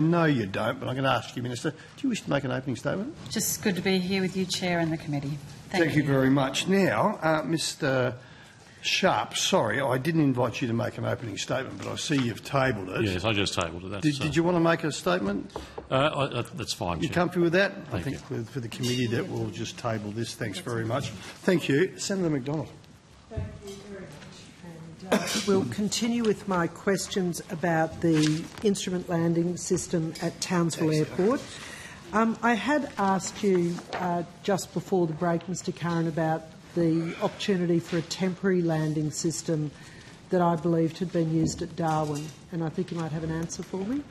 No, you don't, but I'm going to ask you, Minister, do you wish to make an opening statement? Just good to be here with you, Chair, and the committee. Thank you very much. Now, Mr Sharp, sorry, I didn't invite you to make an opening statement, but I see you've tabled it. Yes, I just tabled it. Did you want to make a statement? That's fine, You Chair. comfy with that? Thank I think for the committee that we'll just table this. Thanks very much. Thank you. Senator McDonald. Thank you very much. And we'll continue with my questions about the instrument landing system at Townsville Airport. I had asked you just before the break, Mr Curran, about the opportunity for a temporary landing system that I believed had been used at Darwin, and I think you might have an answer for me.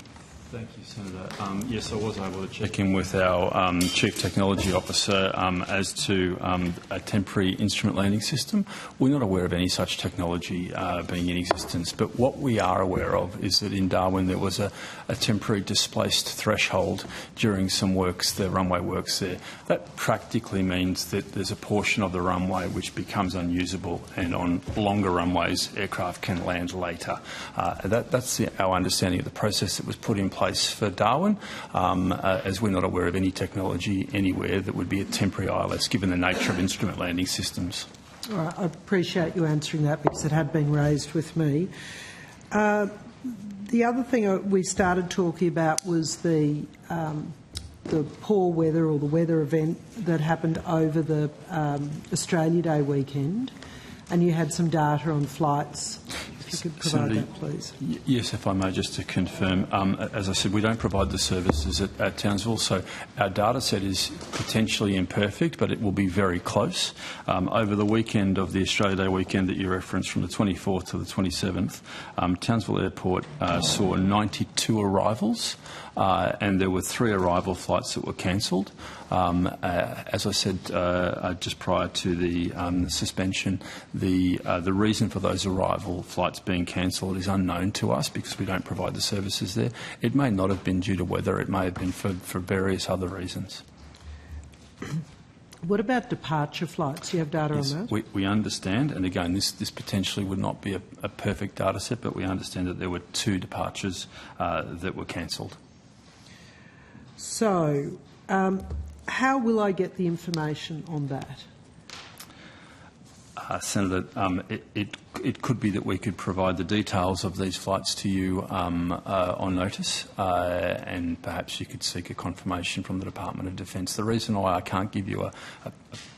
Thank you, Senator. Yes, I was able to check in with our Chief Technology Officer as to a temporary instrument landing system. We're not aware of any such technology being in existence, but what we are aware of is that in Darwin there was a temporary displaced threshold during some works, the runway works there. That practically means that there's a portion of the runway which becomes unusable, and on longer runways aircraft can land later. That's our understanding of the process that was put in place for Darwin, as we're not aware of any technology anywhere that would be a temporary ILS, given the nature of instrument landing systems. All right, I appreciate you answering that because it had been raised with me. The other thing we started talking about was the poor weather or the weather event that happened over the Australia Day weekend, and you had some data on flights. If you could provide that, please. Yes, if I may, just to confirm. As I said, we don't provide the services at Townsville, so our data set is potentially imperfect, but it will be very close. Over the weekend of the Australia Day weekend that you referenced, from the 24th to the 27th, Townsville Airport saw 92 arrivals, and there were 3 arrival flights that were cancelled. As I said just prior to the suspension, the reason for those arrival flights being cancelled is unknown to us because we don't provide the services there. It may not have been due to weather, it may have been for various other reasons. What about departure flights? Do you have data on that? We understand, and again, this potentially would not be a perfect data set, but we understand that there were 2 departures that were cancelled. So, how will I get the information on that? Senator, it could be that we could provide the details of these flights to you on notice, and perhaps you could seek a confirmation from the Department of Defence. The reason why I can't give you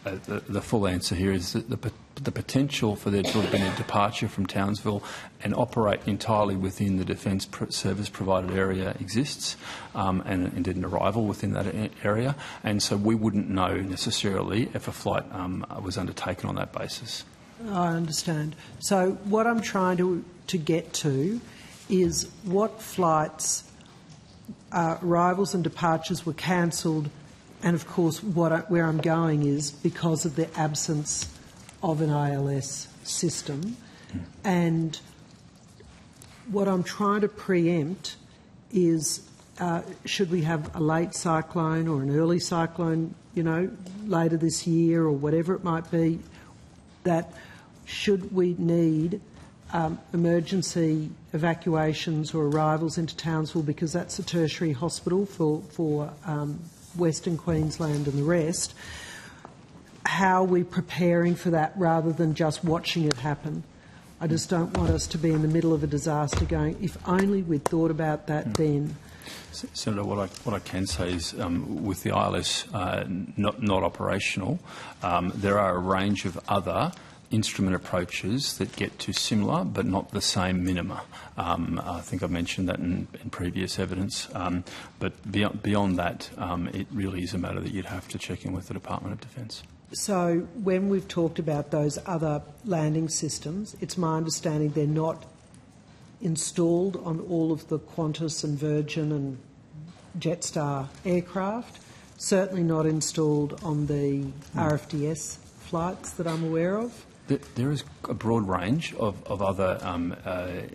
the full answer here is that the potential for there to have been a departure from Townsville and operate entirely within the Defence Service provided area exists, and indeed an arrival within that area, and so we wouldn't know necessarily if a flight was undertaken on that basis. I understand. So what I'm trying to get to is what flights, arrivals and departures were cancelled, and of course where I'm going is because of the absence of an ILS system. And what I'm trying to preempt is should we have a late cyclone or an early cyclone, later this year or whatever it might be, that should we need emergency evacuations or arrivals into Townsville, because that's a tertiary hospital for Western Queensland and the rest, how are we preparing for that rather than just watching it happen? I just don't want us to be in the middle of a disaster going, if only we'd thought about that then. Senator, what I can say is with the ILS not operational, there are a range of other instrument approaches that get to similar but not the same minima. I think I've mentioned that in previous evidence, but beyond that, it really is a matter that you'd have to check in with the Department of Defence. So when we've talked about those other landing systems, it's my understanding they're not installed on all of the Qantas and Virgin and Jetstar aircraft, certainly not installed on the RFDS flights that I'm aware of. There is a broad range of other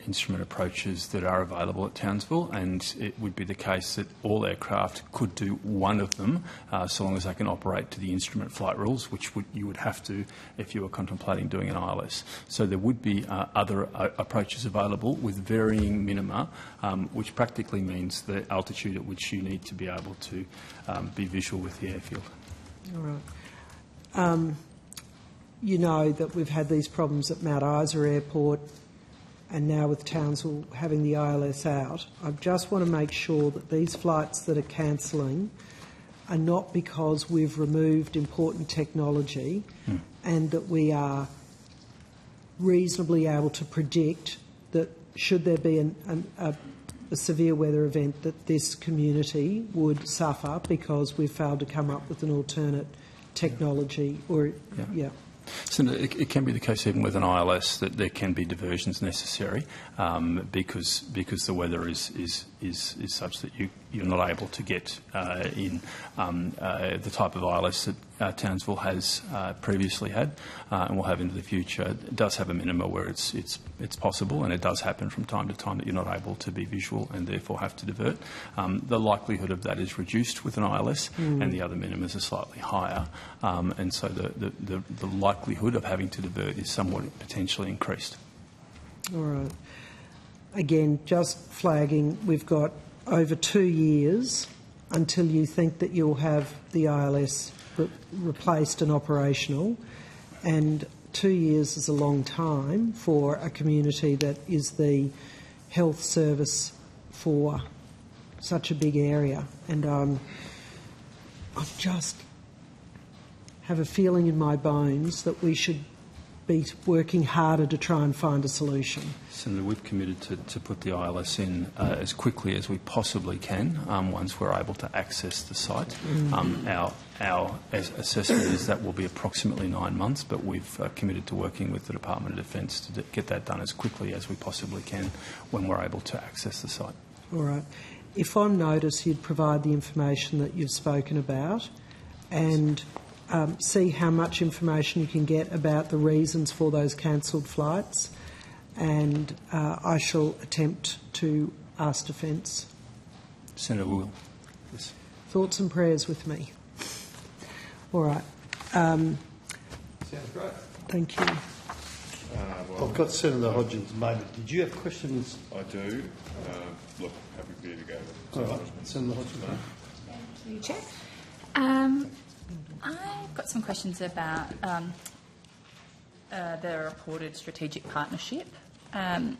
instrument approaches that are available at Townsville, and it would be the case that all aircraft could do one of them, so long as they can operate to the instrument flight rules, which you would have to if you were contemplating doing an ILS. So there would be other approaches available with varying minima, which practically means the altitude at which you need to be able to be visual with the airfield. All right. You know that we've had these problems at Mount Isa Airport and now with Townsville having the ILS out. I just want to make sure that these flights that are cancelling are not because we've removed important technology and that we are reasonably able to predict that should there be a severe weather event that this community would suffer because we've failed to come up with an alternate technology or, yeah. So it can be the case even with an ILS that there can be diversions necessary because the weather is such that you're not able to get in the type of ILS that Townsville has previously had and will have into the future. It does have a minima where it's possible, and it does happen from time to time that you're not able to be visual and therefore have to divert. The likelihood of that is reduced with an ILS, and the other minimas are slightly higher, and so the likelihood of having to divert is somewhat potentially increased. All right. Again, just flagging, we've got over 2 years until you think that you'll have the ILS replaced and operational, and 2 years is a long time for a community that is the health service for such a big area. And I just have a feeling in my bones that we should be working harder to try and find a solution. Senator, we've committed to put the ILS in as quickly as we possibly can once we're able to access the site. Our assessment is that will be approximately 9 months, but we've committed to working with the Department of Defence to get that done as quickly as we possibly can when we're able to access the site. All right. If on notice you'd provide the information that you've spoken about and see how much information you can get about the reasons for those cancelled flights, and I shall attempt to ask Defence. Senator Will. Yes. Thoughts and prayers with me. All right. Sounds great. Thank you. I've got Senator Hodgins' moment. Did you have questions? I do. Look, happy for you to go. All right. Senator Hodgins. Thank you, Chair. I've got some questions about the reported strategic partnership. Air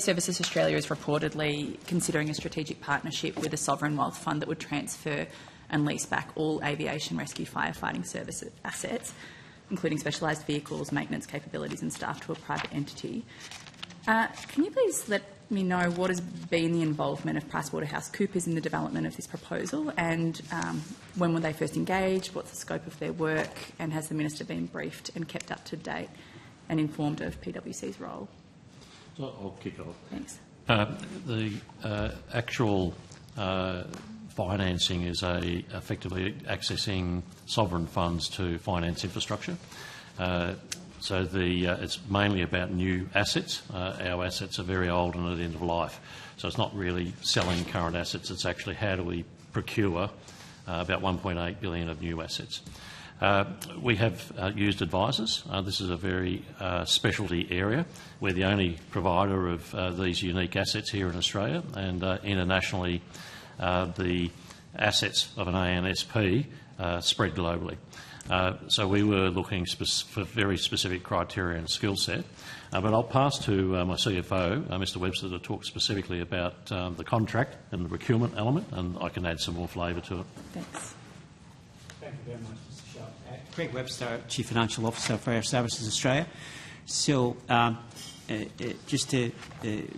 Services Australia is reportedly considering a strategic partnership with a sovereign wealth fund that would transfer and lease back all aviation rescue firefighting service assets, including specialised vehicles, maintenance capabilities and staff, to a private entity. Can you please let me know what has been the involvement of PricewaterhouseCoopers in the development of this proposal, and when were they first engaged, what's the scope of their work, and has the Minister been briefed and kept up to date and informed of PwC's role? So I'll kick off. Thanks. The actual financing is effectively accessing sovereign funds to finance infrastructure. So it's mainly about new assets. Our assets are very old and at the end of life. So it's not really selling current assets. It's actually how do we procure about 1.8 billion of new assets. We have used advisors. This is a very specialty area. We're the only provider of these unique assets here in Australia, and internationally the assets of an ANSP spread globally. So we were looking for very specific criteria and skill set. But I'll pass to my CFO, Mr Webster, to talk specifically about the contract and the procurement element, and I can add some more flavour to it. Thanks. Thank you very much, Mr Sharp. Craig Webster, Chief Financial Officer for Air Services Australia. So just to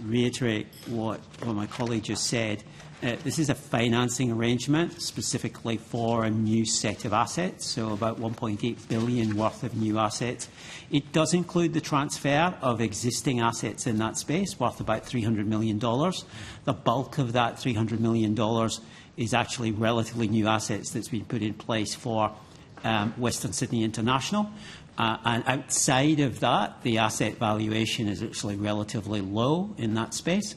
reiterate what my colleague just said, this is a financing arrangement specifically for a new set of assets, so about 1.8 billion worth of new assets. It does include the transfer of existing assets in that space, worth about $300 million. The bulk of that $300 million is actually relatively new assets that's been put in place for Western Sydney International. And outside of that, the asset valuation is actually relatively low in that space.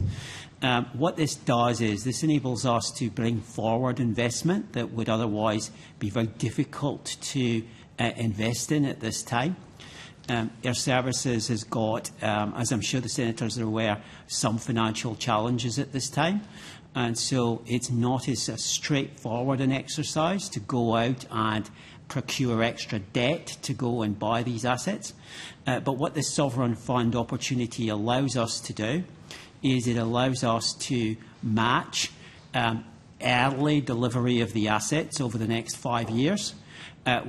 What this does is this enables us to bring forward investment that would otherwise be very difficult to invest in at this time. Air Services has got, as I'm sure the senators are aware, some financial challenges at this time. And so it's not as straightforward an exercise to go out and procure extra debt to go and buy these assets. But what this sovereign fund opportunity allows us to do is it allows us to match early delivery of the assets over the next 5 years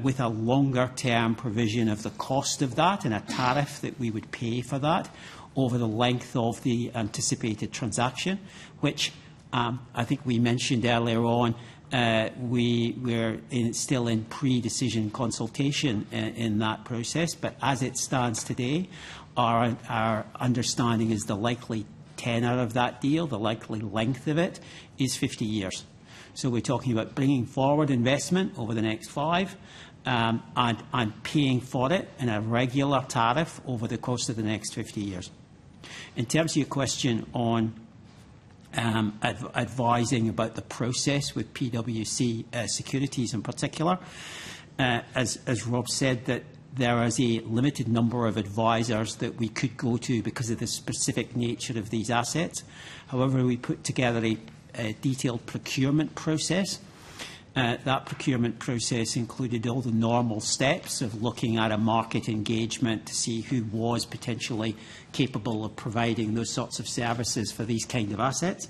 with a longer-term provision of the cost of that and a tariff that we would pay for that over the length of the anticipated transaction, which I think we mentioned earlier on. We're still in pre-decision consultation in that process, but as it stands today, our understanding is the likely tenor of that deal, the likely length of it, is 50 years. So we're talking about bringing forward investment over the next 5 and paying for it in a regular tariff over the course of the next 50 years. In terms of your question on advising about the process with PwC Securities in particular, as Rob said, that there is a limited number of advisors that we could go to because of the specific nature of these assets. However, we put together a detailed procurement process. That procurement process included all the normal steps of looking at a market engagement to see who was potentially capable of providing those sorts of services for these kind of assets.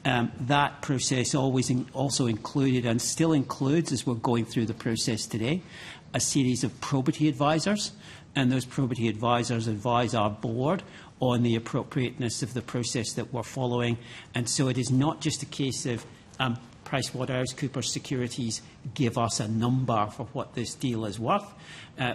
That process also included, and still includes as we're going through the process today, a series of probity advisors, and those probity advisors advise our board on the appropriateness of the process that we're following. And so it is not just a case of PricewaterhouseCoopers Securities give us a number for what this deal is worth.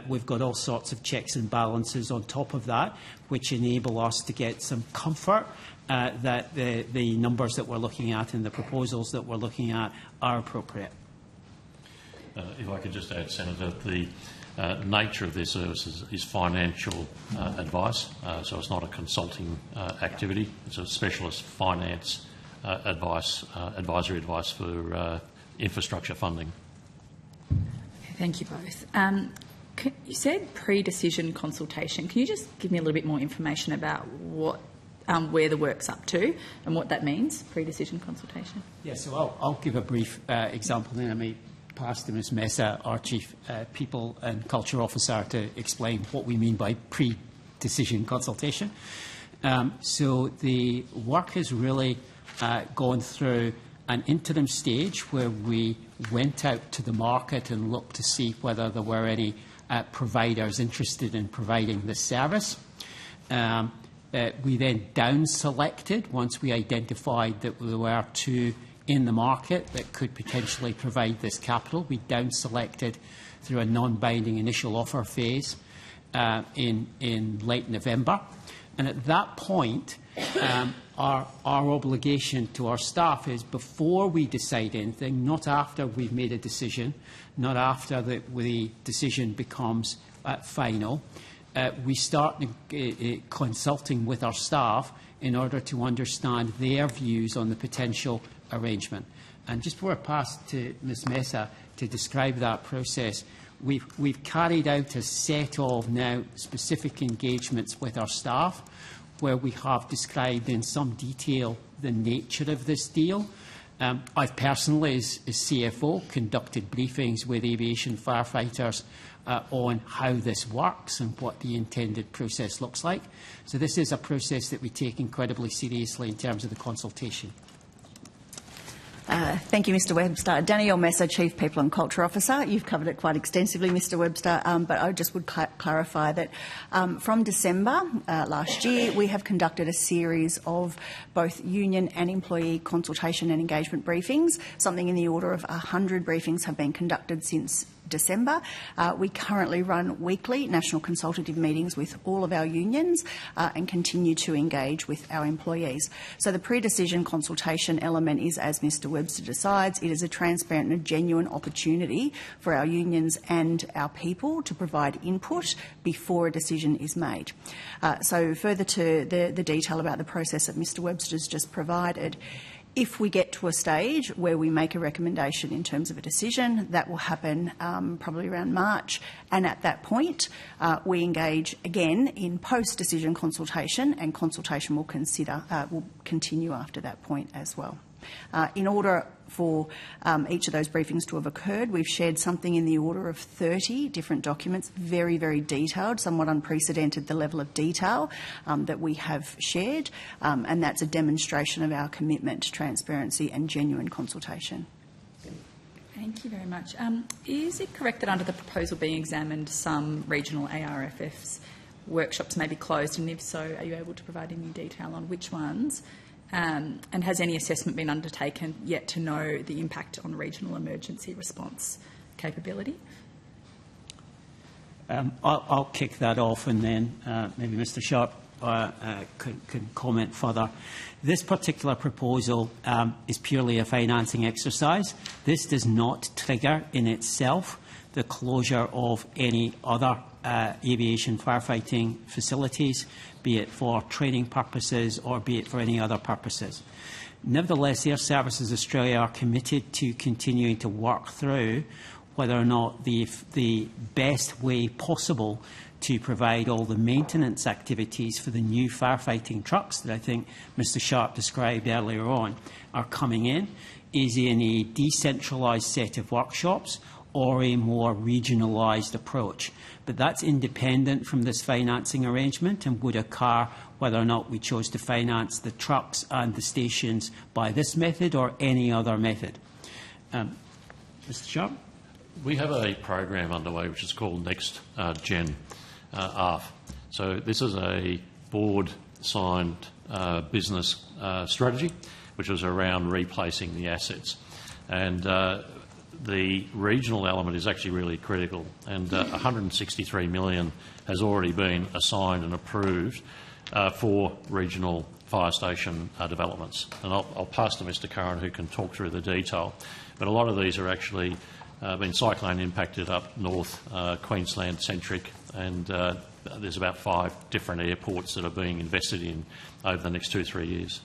We've got all sorts of checks and balances on top of that, which enable us to get some comfort that the numbers that we're looking at and the proposals that we're looking at are appropriate. If I could just add, Senator, the nature of their services is financial advice, so it's not a consulting activity. It's a specialist finance advisory advice for infrastructure funding. Thank you both. You said pre-decision consultation. Can you just give me a little bit more information about what, where the work's up to and what that means, pre-decision consultation? Yeah, so I'll give a brief example, then I may pass to Ms Mesa, our Chief People and Culture Officer, to explain what we mean by pre-decision consultation. So the work has really gone through an interim stage where we went out to the market and looked to see whether there were any providers interested in providing this service. We then down-selected, once we identified that there were 2 in the market that could potentially provide this capital. We down-selected through a non-binding initial offer phase in late November. And at that point, our obligation to our staff is before we decide anything, not after we've made a decision, not after the decision becomes final, we start consulting with our staff in order to understand their views on the potential arrangement. And just before I pass to Ms Mesa to describe that process, we've carried out a set of now specific engagements with our staff where we have described in some detail the nature of this deal. I've personally, as CFO, conducted briefings with aviation firefighters on how this works and what the intended process looks like. So this is a process that we take incredibly seriously in terms of the consultation. Thank you, Mr Webster. Danielle Messer, Chief People and Culture Officer. You've covered it quite extensively, Mr Webster, but I just would clarify that from December last year, we have conducted a series of both union and employee consultation and engagement briefings. Something in the order of 100 briefings have been conducted since December. We currently run weekly national consultative meetings with all of our unions and continue to engage with our employees. So the pre-decision consultation element is, as Mr Webster decides, it is a transparent and a genuine opportunity for our unions and our people to provide input before a decision is made. So further to the detail about the process that Mr Webster's just provided, if we get to a stage where we make a recommendation in terms of a decision, that will happen probably around March, and at that point we engage again in post-decision consultation, and consultation will continue after that point as well. In order for each of those briefings to have occurred, we've shared something in the order of 30 different documents, very, very detailed, somewhat unprecedented, the level of detail that we have shared, and that's a demonstration of our commitment to transparency and genuine consultation. Thank you very much. Is it correct that under the proposal being examined, some regional ARFFs workshops may be closed, and if so, are you able to provide any detail on which ones? And has any assessment been undertaken yet to know the impact on regional emergency response capability? I'll kick that off, and then maybe Mr Sharp can comment further. This particular proposal is purely a financing exercise. This does not trigger in itself the closure of any other aviation firefighting facilities, be it for training purposes or be it for any other purposes. Nevertheless, Air Services Australia are committed to continuing to work through whether or not the best way possible to provide all the maintenance activities for the new firefighting trucks that I think Mr Sharp described earlier on are coming in is in a decentralised set of workshops or a more regionalised approach. But that's independent from this financing arrangement and would occur whether or not we chose to finance the trucks and the stations by this method or any other method. Mr Sharp? We have a program underway which is called Next Gen ARF. So this is a board-signed business strategy which is around replacing the assets. And the regional element is actually really critical, and $163 million has already been assigned and approved for regional fire station developments. And I'll pass to Mr Curran, who can talk through the detail. But a lot of these are actually been cyclone impacted up north, Queensland centric, and there's about 5 different airports that are being invested in over the next 2-3 years.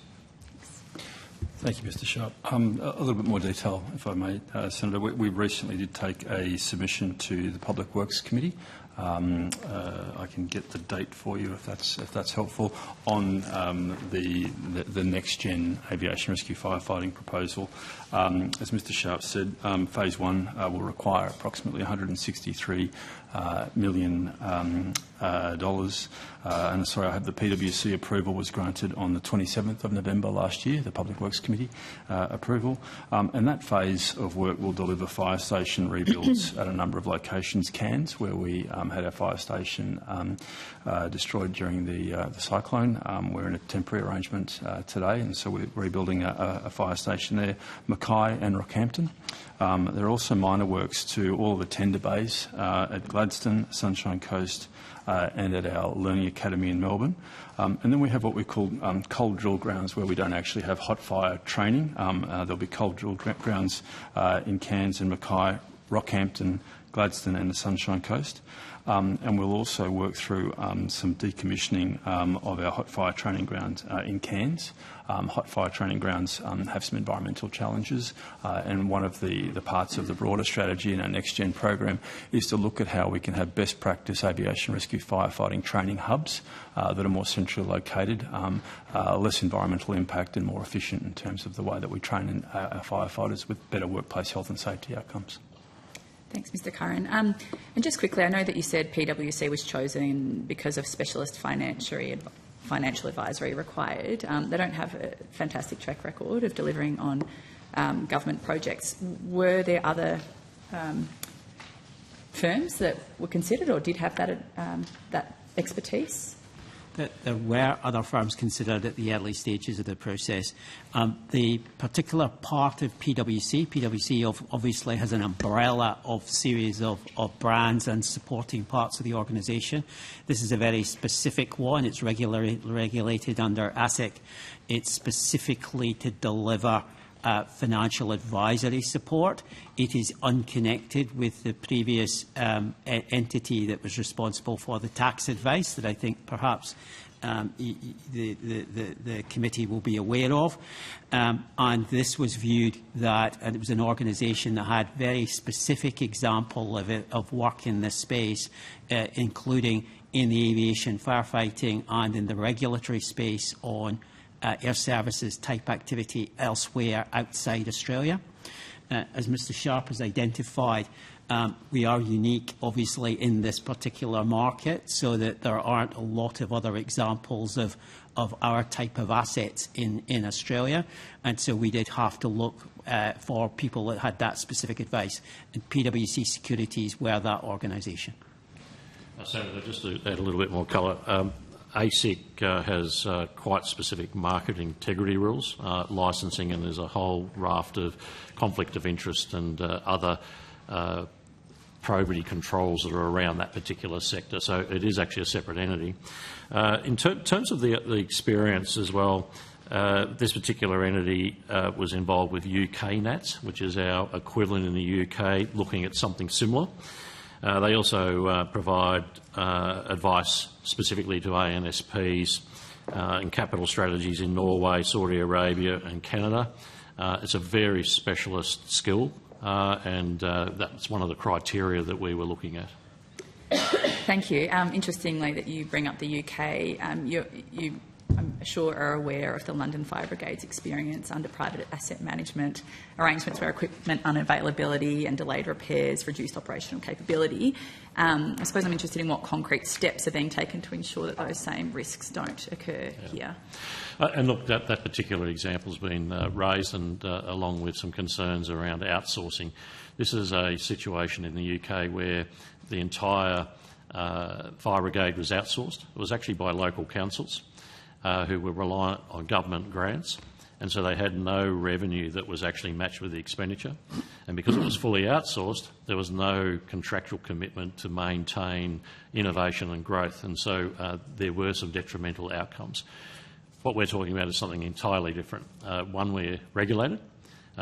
Thank you, Mr Sharp. A little bit more detail, if I may, Senator. We recently did take a submission to the Public Works Committee. I can get the date for you if that's helpful, on the next-gen aviation rescue firefighting proposal. As Mr Sharp said, Phase 1 will require approximately $163 million. And sorry, I have the PWC approval was granted on the 27th of November last year, the Public Works Committee approval. And that phase of work will deliver fire station rebuilds at a number of locations, Cairns, where we had our fire station destroyed during the cyclone. We're in a temporary arrangement today, and so we're rebuilding a fire station there, Mackay and Rockhampton. There are also minor works to all of the tender bays at Gladstone, Sunshine Coast, and at our Learning Academy in Melbourne. And then we have what we call cold drill grounds, where we don't actually have hot fire training. There'll be cold drill grounds in Cairns and Mackay, Rockhampton, Gladstone and the Sunshine Coast. And we'll also work through some decommissioning of our hot fire training ground in Cairns. Hot fire training grounds have some environmental challenges, and one of the parts of the broader strategy in our Next Gen program is to look at how we can have best practice aviation rescue firefighting training hubs that are more centrally located, less environmental impact and more efficient in terms of the way that we train our firefighters with better workplace health and safety outcomes. Thanks, Mr Curran. And just quickly, I know that you said PWC was chosen because of specialist financial advisory required. They don't have a fantastic track record of delivering on government projects. Were there other firms that were considered or did have that expertise? that there were other firms considered at the early stages of the process. The particular part of PwC obviously has an umbrella of series of brands and supporting parts of the organisation. This is a very specific one. It's regulated under ASIC. It's specifically to deliver financial advisory support. It is unconnected with the previous entity that was responsible for the tax advice that I think perhaps the committee will be aware of. And this was viewed that, and it was an organisation that had very specific example of work in this space, including in the aviation, firefighting and in the regulatory space on air services type activity elsewhere outside Australia. As Mr Sharp has identified, we are unique, obviously, in this particular market, so that there aren't a lot of other examples of our type of assets in Australia. And so we did have to look for people that had that specific advice. And PwC Securities were that organisation. Senator, just to add a little bit more colour, ASIC has quite specific market integrity rules, licensing, and there's a whole raft of conflict of interest and other probity controls that are around that particular sector. So it is actually a separate entity. In terms of the experience as well, this particular entity was involved with UK NATS, which is our equivalent in the UK, looking at something similar. They also provide advice specifically to ANSPs and capital strategies in Norway, Saudi Arabia and Canada. It's a very specialist skill, and that's one of the criteria that we were looking at. Thank you. Interestingly that you bring up the UK. You I'm sure are aware of the London Fire Brigade's experience under private asset management arrangements where equipment unavailability and delayed repairs reduced operational capability. I suppose I'm interested in what concrete steps are being taken to ensure that those same risks don't occur here. And look, that particular example has been raised, and along with some concerns around outsourcing. This is a situation in the UK where the entire fire brigade was outsourced. It was actually by local councils who were reliant on government grants, and so they had no revenue that was actually matched with the expenditure. And because it was fully outsourced, there was no contractual commitment to maintain innovation and growth, and so there were some detrimental outcomes. What we're talking about is something entirely different. One, we're regulated,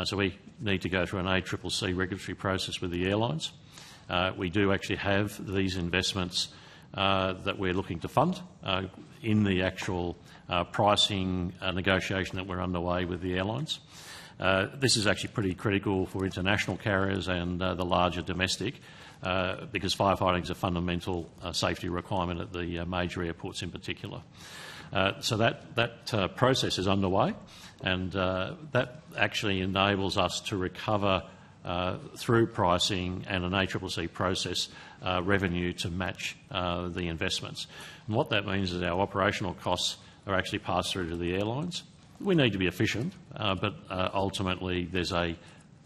so we need to go through an ACCC regulatory process with the airlines. We do actually have these investments that we're looking to fund in the actual pricing negotiation that we're underway with the airlines. This is actually pretty critical for international carriers and the larger domestic, because firefighting is a fundamental safety requirement at the major airports in particular. So that process is underway, and that actually enables us to recover through pricing and an ACCC process revenue to match the investments. And what that means is our operational costs are actually passed through to the airlines. We need to be efficient, but ultimately there's a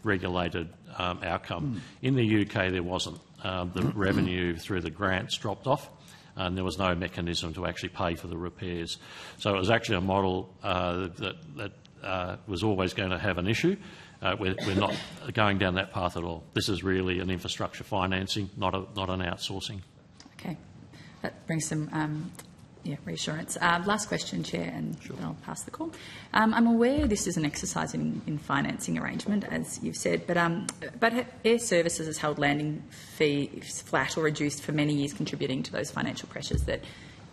regulated outcome. In the UK there wasn't. The revenue through the grants dropped off, and there was no mechanism to actually pay for the repairs. So it was actually a model that was always going to have an issue. We're not going down that path at all. This is really an infrastructure financing, not an outsourcing. Okay, that brings some reassurance. Last question, Chair, and sure. I'll pass the call. I'm aware this is an exercise in financing arrangement, as you've said, but Air Services has held landing fees flat or reduced for many years, contributing to those financial pressures that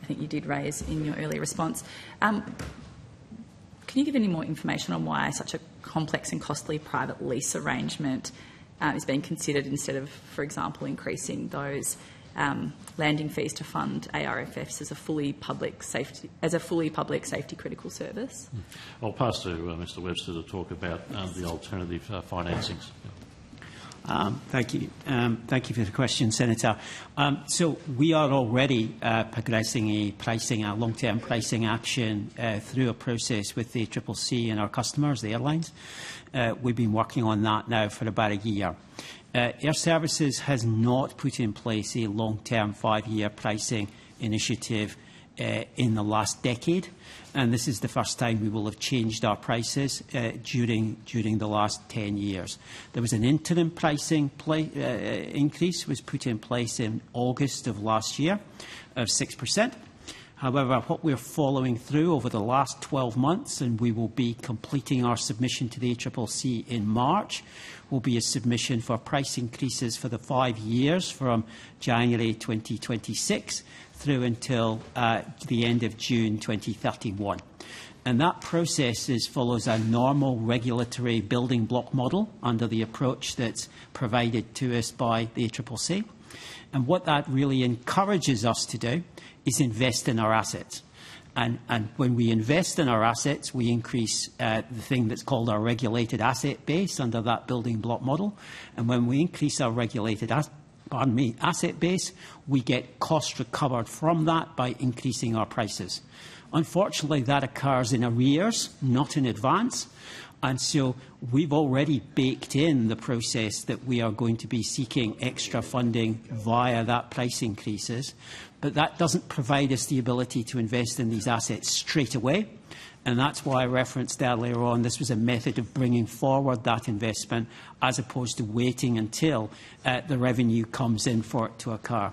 I think you did raise in your earlier response. Can you give any more information on why such a complex and costly private lease arrangement is being considered instead of, for example, increasing those landing fees to fund ARFFs as a fully public safety critical service? I'll pass to Mr Webster to talk about the alternative financings. Thank you. Thank you for the question, Senator. So we are already progressing a long-term pricing action through a process with the ACCC and our customers, the airlines. We've been working on that now for about a year. Air Services has not put in place a long-term 5-year pricing initiative in the last decade, and this is the first time we will have changed our prices during the last 10 years. There was an interim pricing increase was put in place in August of last year of 6%. However, what we're following through over the last 12 months, and we will be completing our submission to the ACCC in March, will be a submission for price increases for the 5 years from January 2026 through until the end of June 2031. And that process follows a normal regulatory building block model under the approach that's provided to us by the ACCC. And what that really encourages us to do is invest in our assets. And when we invest in our assets, we increase the thing that's called our regulated asset base under that building block model. And when we increase our regulated asset base, we get cost recovered from that by increasing our prices. Unfortunately, that occurs in arrears, not in advance. And so we've already baked in the process that we are going to be seeking extra funding via that price increases. But that doesn't provide us the ability to invest in these assets straight away. And that's why I referenced earlier on this was a method of bringing forward that investment as opposed to waiting until the revenue comes in for it to occur.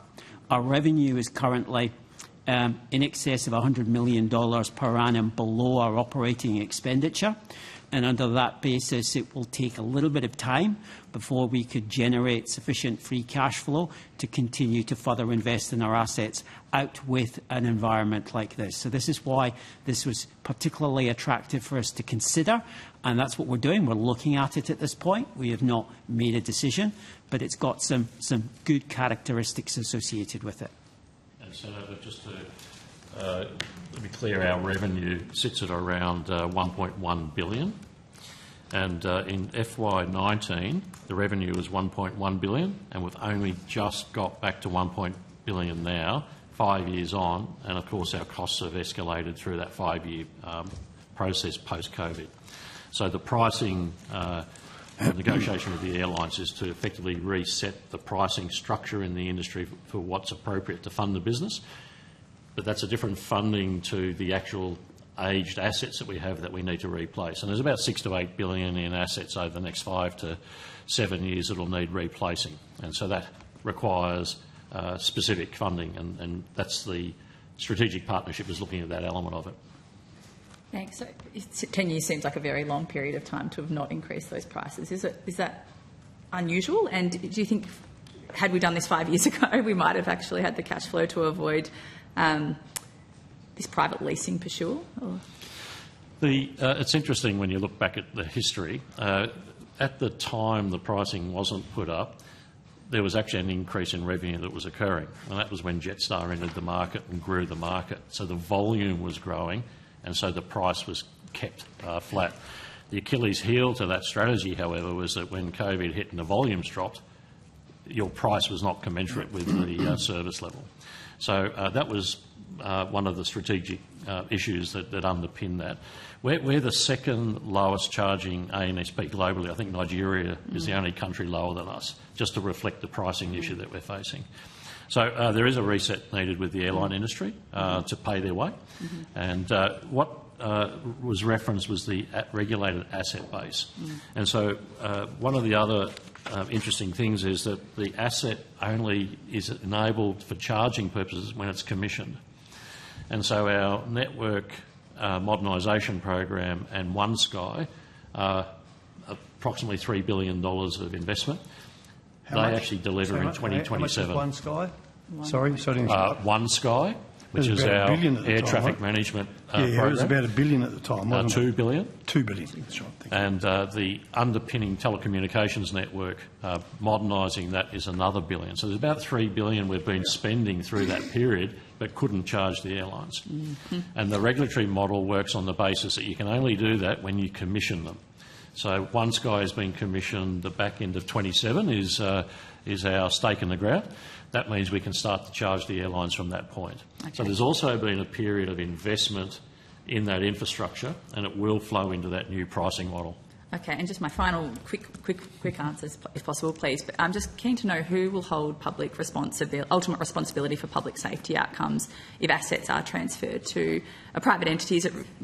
Our revenue is currently in excess of $100 million per annum below our operating expenditure. And under that basis, it will take a little bit of time before we could generate sufficient free cash flow to continue to further invest in our assets out with an environment like this. So this is why this was particularly attractive for us to consider, and that's what we're doing. We're looking at it at this point. We have not made a decision, but it's got some good characteristics associated with it. And Senator, just to be clear, our revenue sits at around $1.1 billion. And in FY19, the revenue was $1.1 billion, and we've only just got back to $1 billion now, 5 years on. And, of course, our costs have escalated through that 5-year process post-COVID. So the pricing negotiation with the airlines is to effectively reset the pricing structure in the industry for what's appropriate to fund the business. But that's a different funding to the actual aged assets that we have that we need to replace. And there's about $6 to $8 billion in assets over the next 5 to 7 years that will need replacing. And so that requires specific funding, and that's the strategic partnership is looking at that element of it. Thanks. So 10 years seems like a very long period of time to have not increased those prices. Is that unusual? And do you think, had we done this 5 years ago, we might have actually had the cash flow to avoid this private leasing pursuit? It's interesting when you look back at the history. At the time the pricing wasn't put up, there was actually an increase in revenue that was occurring. And that was when Jetstar entered the market and grew the market. So the volume was growing, and so the price was kept flat. The Achilles heel to that strategy, however, was that when COVID hit and the volumes dropped, your price was not commensurate with the service level. So that was one of the strategic issues that underpin that. We're the second lowest charging ANSP globally. I think Nigeria is the only country lower than us, just to reflect the pricing issue that we're facing. So there is a reset needed with the airline industry to pay their way. And what was referenced was the regulated asset base. And so one of the other interesting things is that the asset only is enabled for charging purposes when it's commissioned. And so our network modernisation program and OneSky are approximately $3 billion of investment. They actually deliver in 2027. How much is OneSky? Sorry, OneSky, which is our air traffic management program. It was about $1 billion at the time. $2 billion. $2 billion, that's right. And the underpinning telecommunications network, modernising that is another $1 billion. So there's about $3 billion we've been spending through that period, but couldn't charge the airlines. And the regulatory model works on the basis that you can only do that when you commission them. So OneSky has been commissioned. The back end of 27 is our stake in the ground. That means we can start to charge the airlines from that point. Okay. So there's also been a period of investment in that infrastructure, and it will flow into that new pricing model. Okay, and just my final quick answers, if possible, please. But I'm just keen to know who will hold ultimate responsibility for public safety outcomes if assets are transferred to a private entity.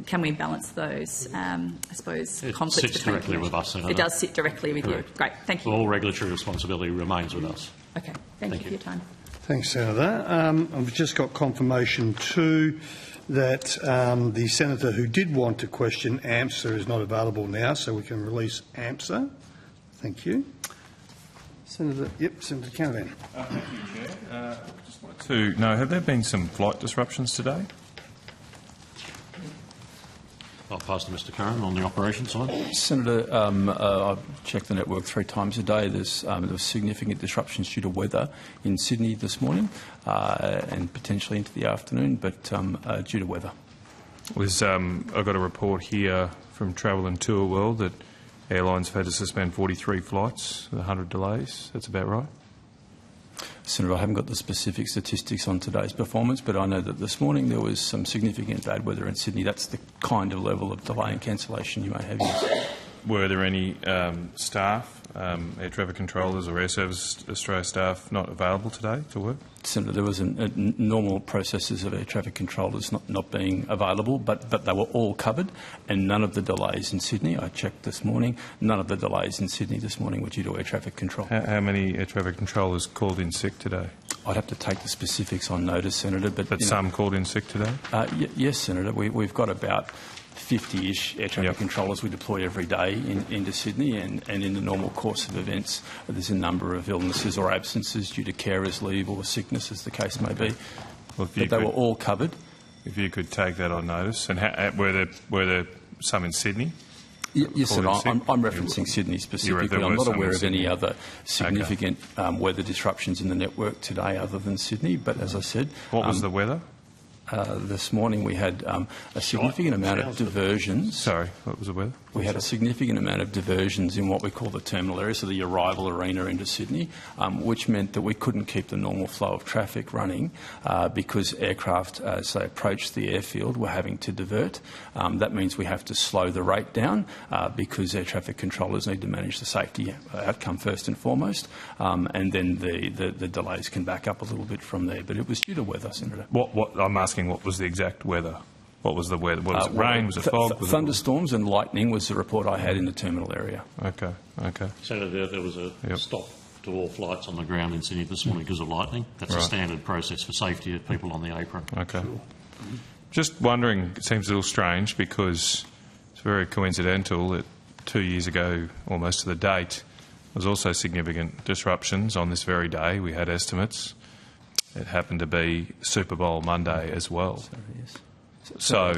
Can we balance those, I suppose, conflicts sits between... directly with us, Senator. It does sit directly with Correct. you. Great, thank you. All regulatory responsibility remains with us. Okay, thank you for your time. Thanks, Senator. I've just got confirmation too that the senator who did want to question AMSA is not available now, so we can release AMSA. Thank you. Senator Canavan. Thank you, Chair. Just wanted to know, have there been some flight disruptions today? I'll pass to Mr Curran on the operations side. Senator, I've checked the network 3 times a day. There was significant disruptions due to weather in Sydney this morning and potentially into the afternoon, but due to weather. I've got a report here from Travel and Tour World that airlines have had to suspend 43 flights with 100 delays. That's about right? Senator, I haven't got the specific statistics on today's performance, but I know that this morning there was some significant bad weather in Sydney. That's the kind of level of delay and cancellation you may have used. Were there any staff, air traffic controllers or Air Service Australia staff not available today to work? Senator, there was normal processes of air traffic controllers not being available, but they were all covered, and none of the delays in Sydney, I checked this morning, none of the delays in Sydney this morning were due to air traffic control. How many air traffic controllers called in sick today? I'd have to take the specifics on notice, Senator. But some called in sick today? Yes, Senator. We've got about 50-ish air traffic controllers we deploy every day into Sydney, and in the normal course of events there's a number of illnesses or absences due to carers' leave or sickness, as the case may be. Well, but they were all covered. If you could take that on notice. And were there some in Sydney? Yes, sir. I'm referencing Sydney specifically. I'm not aware of any other significant weather disruptions in the network today other than Sydney, but as I said... What was the weather? This morning we had a significant amount of diversions. Sorry, what was the weather? We had a significant amount of diversions in what we call the terminal area, so the arrival arena into Sydney, which meant that we couldn't keep the normal flow of traffic running because aircraft, as they approached the airfield, were having to divert. That means we have to slow the rate down because air traffic controllers need to manage the safety outcome first and foremost, and then the delays can back up a little bit from there. But it was due to weather, Senator. What I'm asking, what was the exact weather? What was the weather? Was it rain? Was it fog? Thunderstorms and lightning was the report I had in the terminal area. Okay. So there was a stop to all flights on the ground in Sydney this morning because of lightning. That's a standard process for safety of people on the apron. Okay. Sure. Just wondering, it seems a little strange because it's very coincidental that 2 years ago, almost to the date, there was also significant disruptions on this very day. We had estimates. It happened to be Super Bowl Monday as well. So,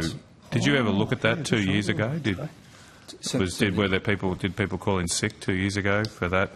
did you ever look at that 2 years ago? Did people call in sick 2 years ago for that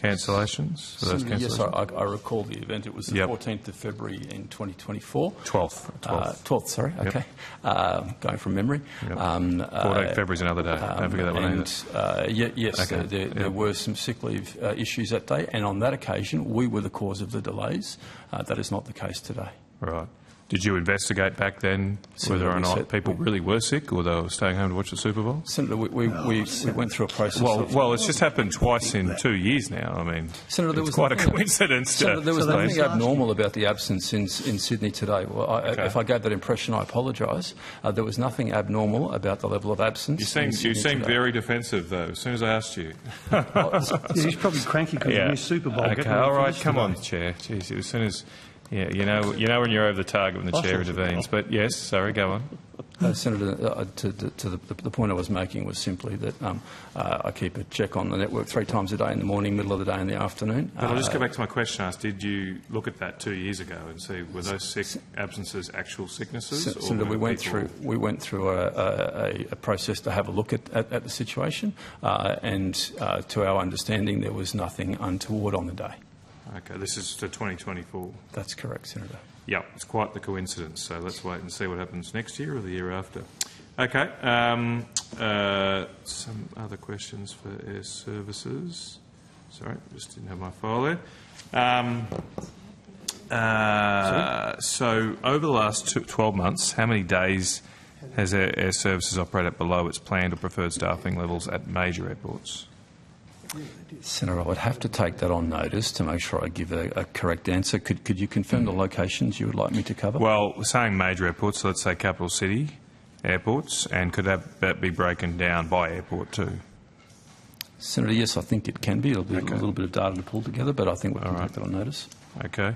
cancellations? For those cancellations? Yes, I recall the event. It was the 14th of February in 2024. 12th, sorry. Okay. Going from memory. 14th February is another day. Don't forget that one either. Yes, there were some sick leave issues that day, and on that occasion we were the cause of the delays. That is not the case today. Right. Did you investigate back then whether or not people really were sick or they were staying home to watch the Super Bowl? Senator, we went through a process. Well, it's just happened twice in 2 years now. I mean, Senator, there was quite a coincidence. Senator, there was nothing abnormal about the absence in Sydney today. Well, if I gave that impression, I apologise. There was nothing abnormal about the level of absence. You seem very defensive, though, as soon as I asked you. He's probably cranky because of his Super Bowl. Okay, all right, come on, Chair. Jeez, as soon as... Yeah, you know when you're over the target when the chair intervenes. But yes, sorry, go on. Senator, the point I was making was simply that I keep a check on the network 3 times a day in the morning, middle of the day and the afternoon. But I'll just go back to my question I asked. Did you look at that 2 years ago and see were those sick absences actual sicknesses? Senator, we went through a process to have a look at the situation, and to our understanding, there was nothing untoward on the day. Okay, this is to 2024. That's correct, Senator. Yeah, it's quite the coincidence. So let's wait and see what happens next year or the year after. Okay. Some other questions for Air Services. Sorry, just didn't have my file there. So over the last 12 months, how many days has air services operate at below its planned or preferred staffing levels at major airports? Senator, I would have to take that on notice to make sure I give a correct answer. Could you confirm the locations you would like me to cover? Well, we're saying major airports, so let's say capital city airports, and could that be broken down by airport too? Senator, yes, I think it can be. It'll be a little bit of data to pull together, but I think we can take that on notice. Okay.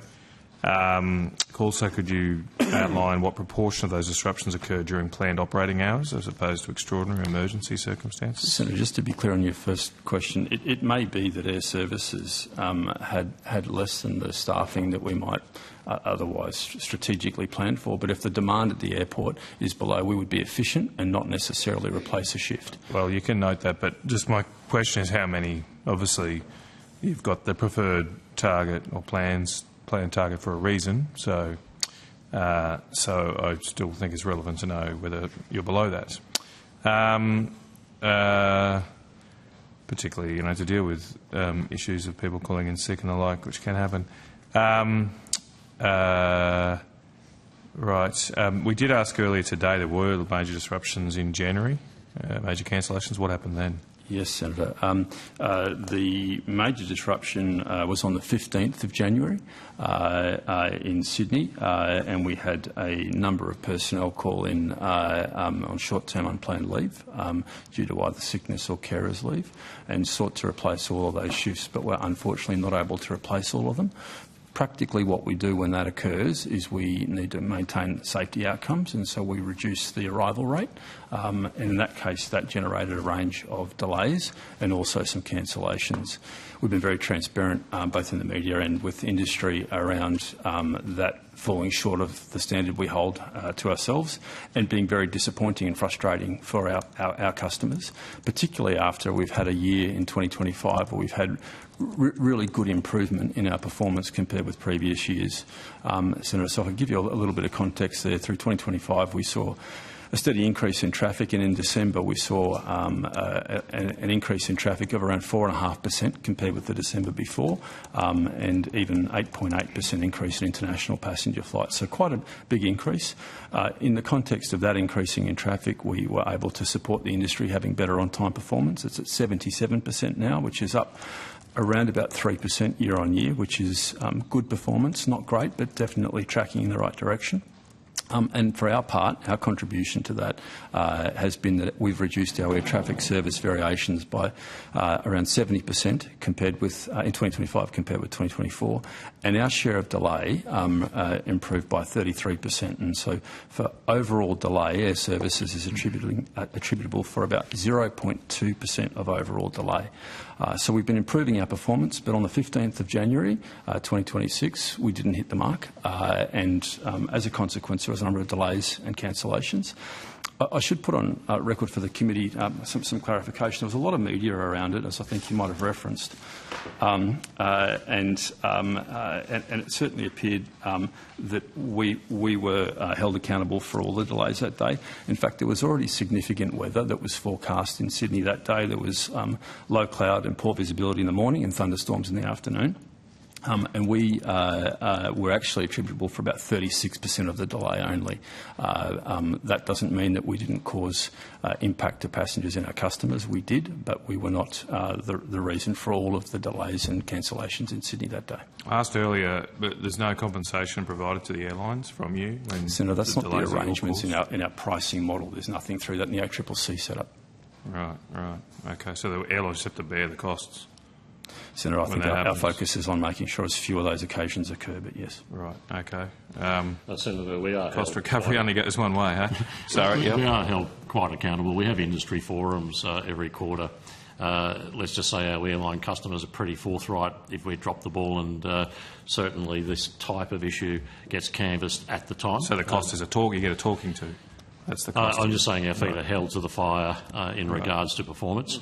Also, could you outline what proportion of those disruptions occur during planned operating hours as opposed to extraordinary emergency circumstances? Senator, just to be clear on your first question, it may be that air services had less than the staffing that we might otherwise strategically plan for, but if the demand at the airport is below, we would be efficient and not necessarily replace a shift. Well, you can note that, but just my question is how many? Obviously, you've got the preferred target or planned target for a reason, so I still think it's relevant to know whether you're below that. Particularly, to deal with issues of people calling in sick and the like, which can happen. We did ask earlier today there were major disruptions in January, major cancellations. What happened then? Yes, Senator. The major disruption was on the 15th of January in Sydney, and we had a number of personnel call in on short-term unplanned leave due to either sickness or carers leave, and sought to replace all of those shifts, but were unfortunately not able to replace all of them. Practically what we do when that occurs is we need to maintain safety outcomes, and so we reduce the arrival rate. And in that case, that generated a range of delays and also some cancellations. We've been very transparent, both in the media and with industry, around that falling short of the standard we hold to ourselves, and being very disappointing and frustrating for our customers, particularly after we've had a year in 2025 where we've had really good improvement in our performance compared with previous years. Senator, so I'll give you a little bit of context there. Through 2025, we saw a steady increase in traffic, and in December we saw an increase in traffic of around 4.5% compared with the December before, and even 8.8% increase in international passenger flights. So quite a big increase. In the context of that increasing in traffic, we were able to support the industry having better on-time performance. It's at 77% now, which is up around about 3% year on year, which is good performance, not great, but definitely tracking in the right direction. And for our part, our contribution to that has been that we've reduced our air traffic service variations by around 70% compared with in 2025 compared with 2024, and our share of delay improved by 33%. And so, for overall delay, air services is attributable for about 0.2% of overall delay. So we've been improving our performance, but on the 15th of January 2026, we didn't hit the mark, and as a consequence, there was a number of delays and cancellations. I should put on record for the committee some clarification. There was a lot of media around it, as I think you might have referenced, and it certainly appeared that we were held accountable for all the delays that day. In fact, there was already significant weather that was forecast in Sydney that day. There was low cloud and poor visibility in the morning and thunderstorms in the afternoon. And we were actually attributable for about 36% of the delay only. That doesn't mean that we didn't cause impact to passengers and our customers. We did, but we were not the reason for all of the delays and cancellations in Sydney that day. I asked earlier, but there's no compensation provided to the airlines from you? Senator, that's not the arrangements in our pricing model. There's nothing through that in the ACCC setup. Right. Okay, so the airlines have to bear the costs? Senator, I think our focus is on making sure as few of those occasions occur, but yes. Right, okay. Senator, we are cost recovery only goes one way, huh? Sorry, we are held quite accountable. We have industry forums every quarter. Let's just say our airline customers are pretty forthright if we drop the ball, and certainly this type of issue gets canvassed at the time. So the cost is you get a talking to? That's the cost. I'm just saying our feet are held to the fire in regards to performance.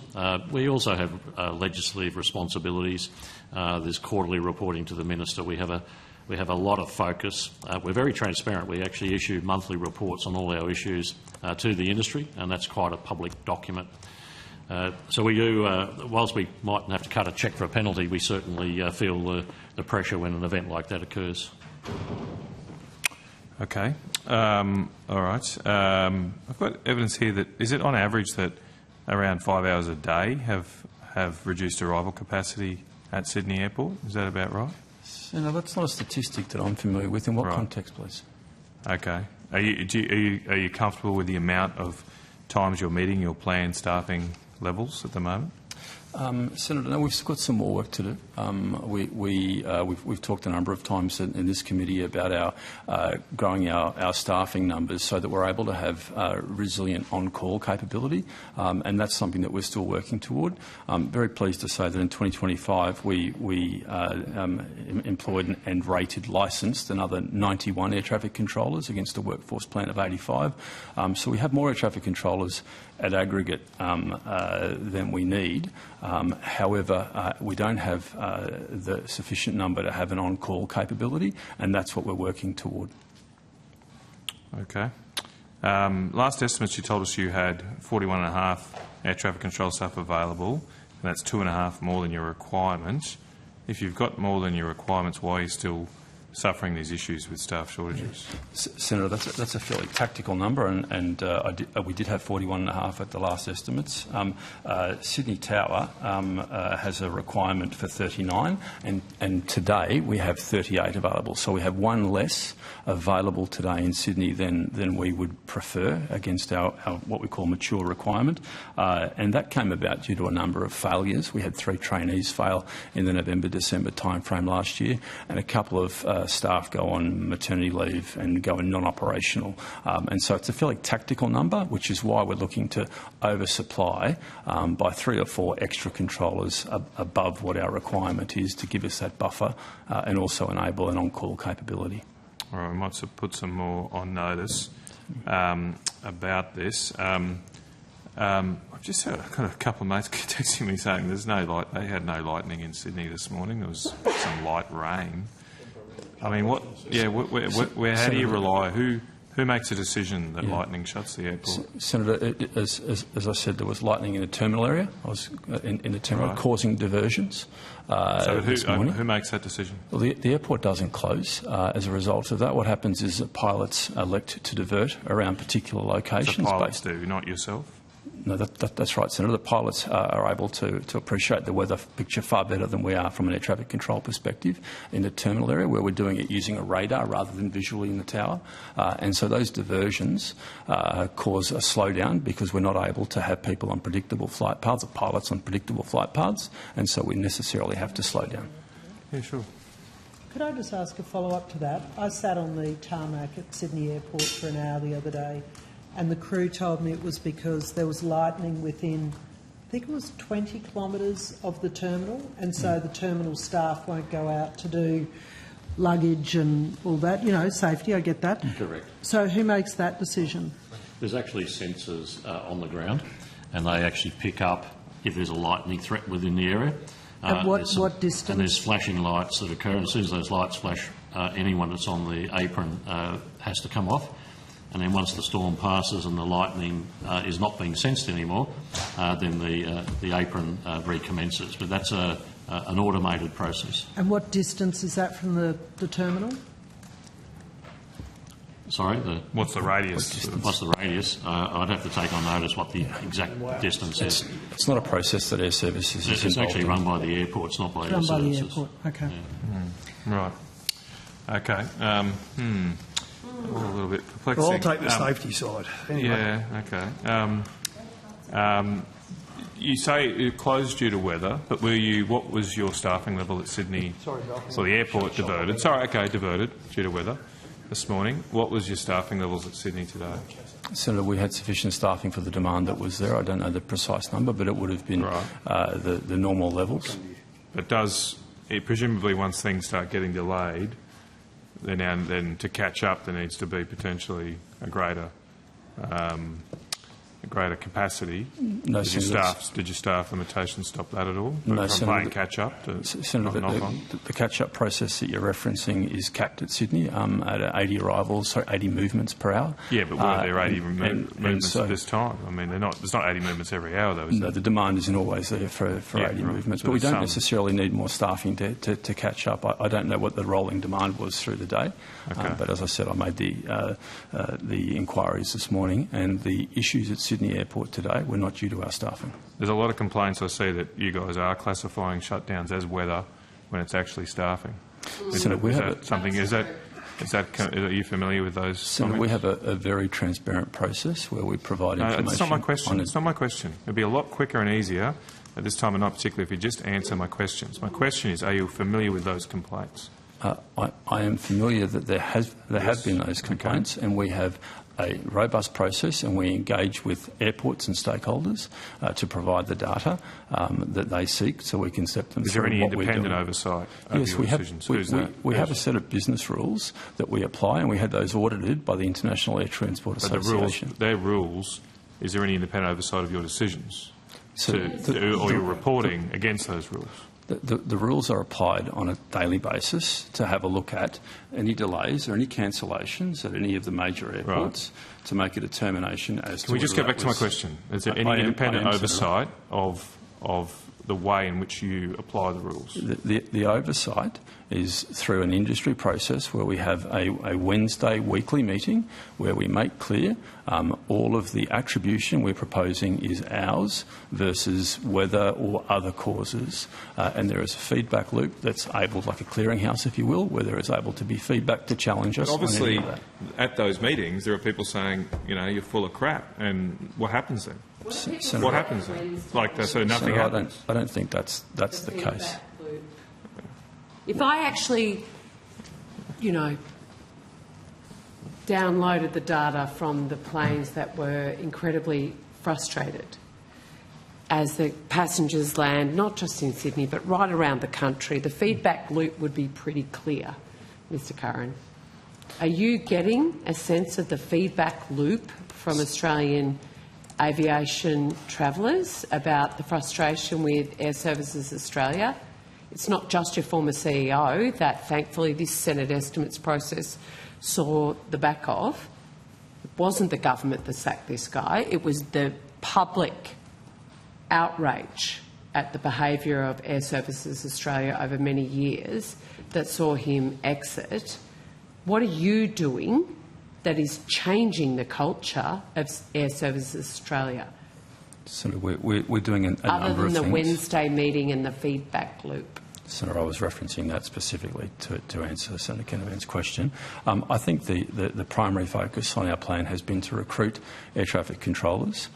We also have legislative responsibilities. There's quarterly reporting to the Minister. We have a lot of focus. We're very transparent. We actually issue monthly reports on all our issues to the industry, and that's quite a public document. So we do, whilst we mightn't have to cut a cheque for a penalty, we certainly feel the pressure when an event like that occurs. Okay. All right. I've got evidence here that is it on average that around 5 hours a day have reduced arrival capacity at Sydney Airport? Is that about right? No, that's not a statistic that I'm familiar with. In what Right. context, please? Okay. Are you comfortable with the amount of times you're meeting your planned staffing levels at the moment? Senator, no, we've got some more work to do. We've talked a number of times in this committee about growing our staffing numbers so that we're able to have resilient on-call capability, and that's something that we're still working toward. I'm very pleased to say that in 2025 we employed and rated, licensed another 91 air traffic controllers against a workforce plan of 85. So we have more air traffic controllers at aggregate than we need. However, we don't have the sufficient number to have an on-call capability, and that's what we're working toward. Okay. Last estimates, you told us you had 41.5 air traffic control staff available, and that's 2.5 more than your requirement. If you've got more than your requirements, why are you still suffering these issues with staff shortages? Senator, that's a fairly tactical number, and we did have 41.5 at the last estimates. Sydney Tower has a requirement for 39, and today we have 38 available. So we have one less available today in Sydney than we would prefer against our what we call mature requirement, and that came about due to a number of failures. We had 3 trainees fail in the November-December timeframe last year, and a couple of staff go on maternity leave and go in non-operational. And so it's a fairly tactical number, which is why we're looking to oversupply by 3 or 4 extra controllers above what our requirement is to give us that buffer and also enable an on-call capability. All right, we might put some more on notice about this. I've just got a couple of mates texting me saying they had no lightning in Sydney this morning. There was some light rain. I mean, what? Yeah, how do you rely? Who makes a decision that lightning shuts the airport? Senator, as I said, there was lightning in the terminal area. I was in the terminal, right, causing diversions. So who makes that decision? Well, the airport doesn't close as a result of that. What happens is that pilots elect to divert around particular locations. The pilots do, not yourself? No, that's right, Senator. The pilots are able to appreciate the weather picture far better than we are from an air traffic control perspective in the terminal area, where we're doing it using a radar rather than visually in the tower. And so those diversions cause a slowdown because we're not able to have people on predictable flight paths, or pilots on predictable flight paths, and so we necessarily have to slow down. Yeah, sure. Could I just ask a follow-up to that? I sat on the tarmac at Sydney Airport for an hour the other day, and the crew told me it was because there was lightning within, I think it was 20 kilometres of the terminal, and so the terminal staff won't go out to do luggage and all that, safety, I get that. Correct. So who makes that decision? There's actually sensors on the ground, and they actually pick up if there's a lightning threat within the area. At what distance? And there's flashing lights that occur, and as soon as those lights flash, anyone that's on the apron has to come off. And then once the storm passes and the lightning is not being sensed anymore, then the apron recommences. But that's an automated process. And what distance is that from the terminal? Sorry? What's the radius? What's the radius? I'd have to take on notice what the exact distance is. It's not a process that Air Services is It's actually involved run by the airport, it's not by Air Run by the Services. airport, okay. Right. Okay. A little bit perplexing. Well, I'll take the safety side. Anyway. Yeah, okay. You say it closed due to weather, but what was your staffing level at Sydney? So the airport diverted. Diverted due to weather this morning. What was your staffing levels at Sydney today? Senator, we had sufficient staffing for the demand that was there. I don't know the precise number, but it would have been the normal levels. But presumably once things start getting delayed, then to catch up there needs to be potentially a greater a greater capacity. No, did your staff limitations stop that at all? No, from playing catch up to Senator, the catch up process that you're referencing is capped at Sydney at 80 arrivals, sorry, 80 movements per hour. Yeah, but were there 80 movements at this time? I mean, there's not 80 movements every hour, though, is there? No, the demand isn't always there for 80 movements, so but we don't necessarily need more staffing to catch up. I don't know what the rolling demand was through the day, but as I said, I made the inquiries this morning, and the issues at Sydney Airport today were not due to our staffing. There's a lot of complaints I see that you guys are classifying shutdowns as weather when it's actually staffing. Are you familiar with those? Senator, we have a very transparent process where we provide information. It's not my question. It's not my question. It'd be a lot quicker and easier at this time of night, particularly if you just answer my questions. My question is, are you familiar with those complaints? I am familiar that there have been those complaints, and we have a robust process, and we engage with airports and stakeholders to provide the data that they seek, so we can step them through. Is there any independent oversight over your decisions? We have a set of business rules that we apply, and we had those audited by the International Air Transport Association. Their rules, is there any independent oversight of your decisions? Or your reporting against those rules? The rules are applied on a daily basis to have a look at any delays or any cancellations at any of the major airports to make a determination as to. Can we just get back to my question? Is there any independent oversight of the way in which you apply the rules? The oversight is through an industry process where we have a Wednesday weekly meeting where we make clear all of the attribution we're proposing is ours versus weather or other causes. And there is a feedback loop that's able, like a clearinghouse, if you will, where there is able to be feedback to challenge us. But obviously, on any of that. at those meetings, there are people saying, you're full of crap. And what happens then? Senator, what happens then? So nothing happens? I don't think that's the case. If I actually, downloaded the data from the planes that were incredibly frustrated as the passengers land, not just in Sydney, but right around the country, the feedback loop would be pretty clear, Mr. Curran. Are you getting a sense of the feedback loop from Australian aviation travellers about the frustration with Air Services Australia? It's not just your former CEO that, thankfully, this Senate estimates process saw the back of. It wasn't the government that sacked this guy. It was the public outrage at the behaviour of Air Services Australia over many years that saw him exit. What are you doing that is changing the culture of Air Services Australia? Senator, we're doing a number of things. Other than the Wednesday meeting and the feedback loop. Senator, I was referencing that specifically to answer Senator Kennevan's question. I think the primary focus on our plan has been to recruit air traffic controllers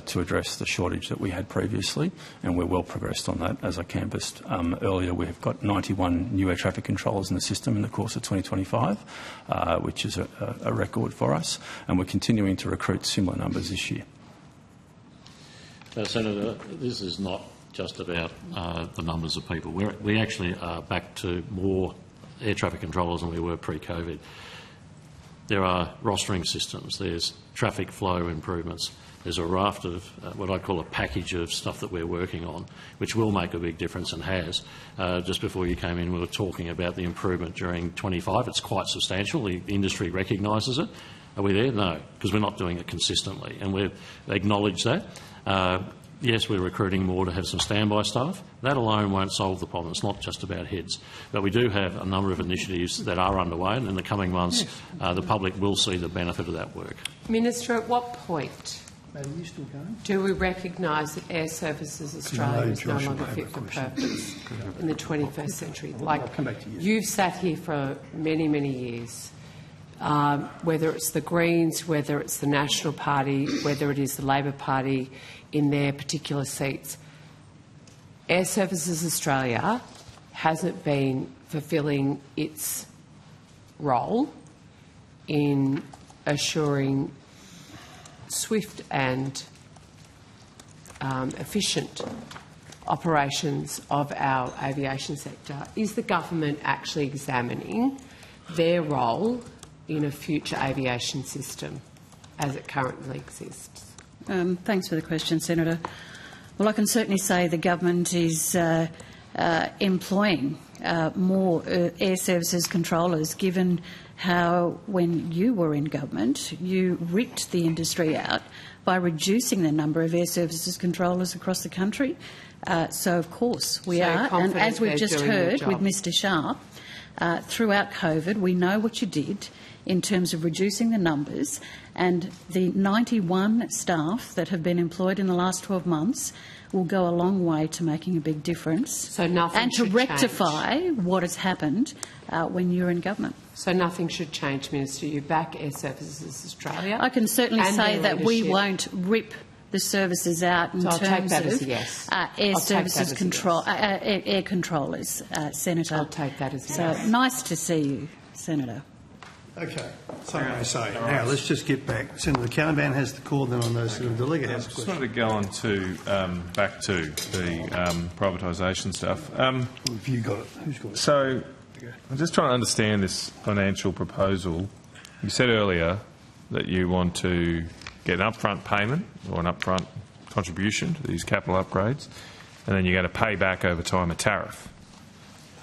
to address the shortage that we had previously, and we're well progressed on that. As I canvassed earlier, we've got 91 new air traffic controllers in the system in the course of 2025, which is a record for us, and we're continuing to recruit similar numbers this year. Senator, this is not just about the numbers of people. We actually are back to more air traffic controllers than we were pre-COVID. There are rostering systems, there's traffic flow improvements, there's a raft of what I call a package of stuff that we're working on, which will make a big difference and has. Just before you came in, we were talking about the improvement during 25. It's quite substantial. The industry recognises it. Are we there? No, because we're not doing it consistently, and we've acknowledged that. Yes, we're recruiting more to have some standby staff. That alone won't solve the problem. It's not just about heads. But we do have a number of initiatives that are underway, and in the coming months the public will see the benefit of that work. Minister, at what point do we recognise that Air Services Australia is no longer fit for purpose in the 21st century? You've sat here for many, many years. Whether it's the Greens, whether it's the National Party, whether it is the Labor Party in their particular seats, Air Services Australia hasn't been fulfilling its role in assuring swift and efficient operations of our aviation sector. Is the government actually examining their role in a future aviation system as it currently exists? Thanks for the question, Senator. Well, I can certainly say the government is employing more air services controllers, given how, when you were in government, you ripped the industry out by reducing the number of air services controllers across the country. So, of course, we are. And as we've just heard with Mr Sharp, throughout COVID, we know what you did in terms of reducing the numbers, and the 91 staff that have been employed in the last 12 months will go a long way to making a big difference. So nothing and to should rectify change. what has happened when you're in government. So nothing should change, Minister. You back Air Services Australia. I can certainly say that we leadership. won't rip the services out in So I'll take terms that of as a yes. air I'll services take that as a yes. air controllers, Senator. I'll take that as a so yes. nice to see you, Senator. Okay, so I say. Now, let's just get back. Senator Canavan has the call, then on those. Senator Delega has the I just question. wanted to go on to back to the privatisation stuff. Have you got it? Who's got it? So I'm just trying to understand this financial proposal. You said earlier that you want to get an upfront payment or an upfront contribution to these capital upgrades, and then you're going to pay back over time a tariff.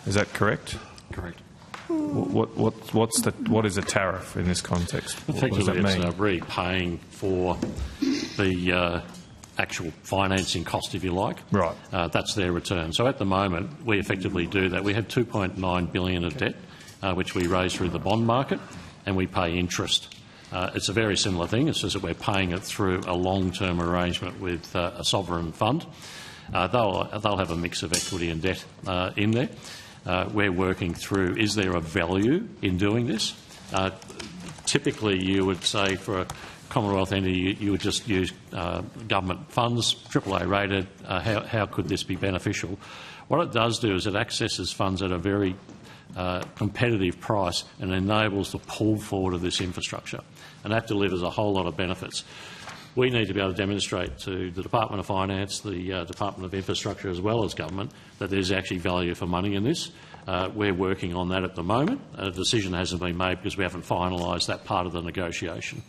Is that correct? Correct. What is a tariff in this context? What does that Effectively, mean? it's repaying for the actual financing cost, if you like. Right. That's their return. So at the moment, we effectively do that. We have $2.9 billion of debt, which we raise through the bond market, and we pay interest. It's a very similar thing. It's just that we're paying it through a long-term arrangement with a sovereign fund. They'll have a mix of equity and debt in there. We're working through, is there a value in doing this? Typically, you would say for a Commonwealth entity, you would just use government funds, AAA rated. How could this be beneficial? What it does do is it accesses funds at a very competitive price and enables the pull forward of this infrastructure. And that delivers a whole lot of benefits. We need to be able to demonstrate to the Department of Finance, the Department of Infrastructure as well as government that there's actually value for money in this. We're working on that at the moment. A decision hasn't been made because we haven't finalised that part of the negotiation.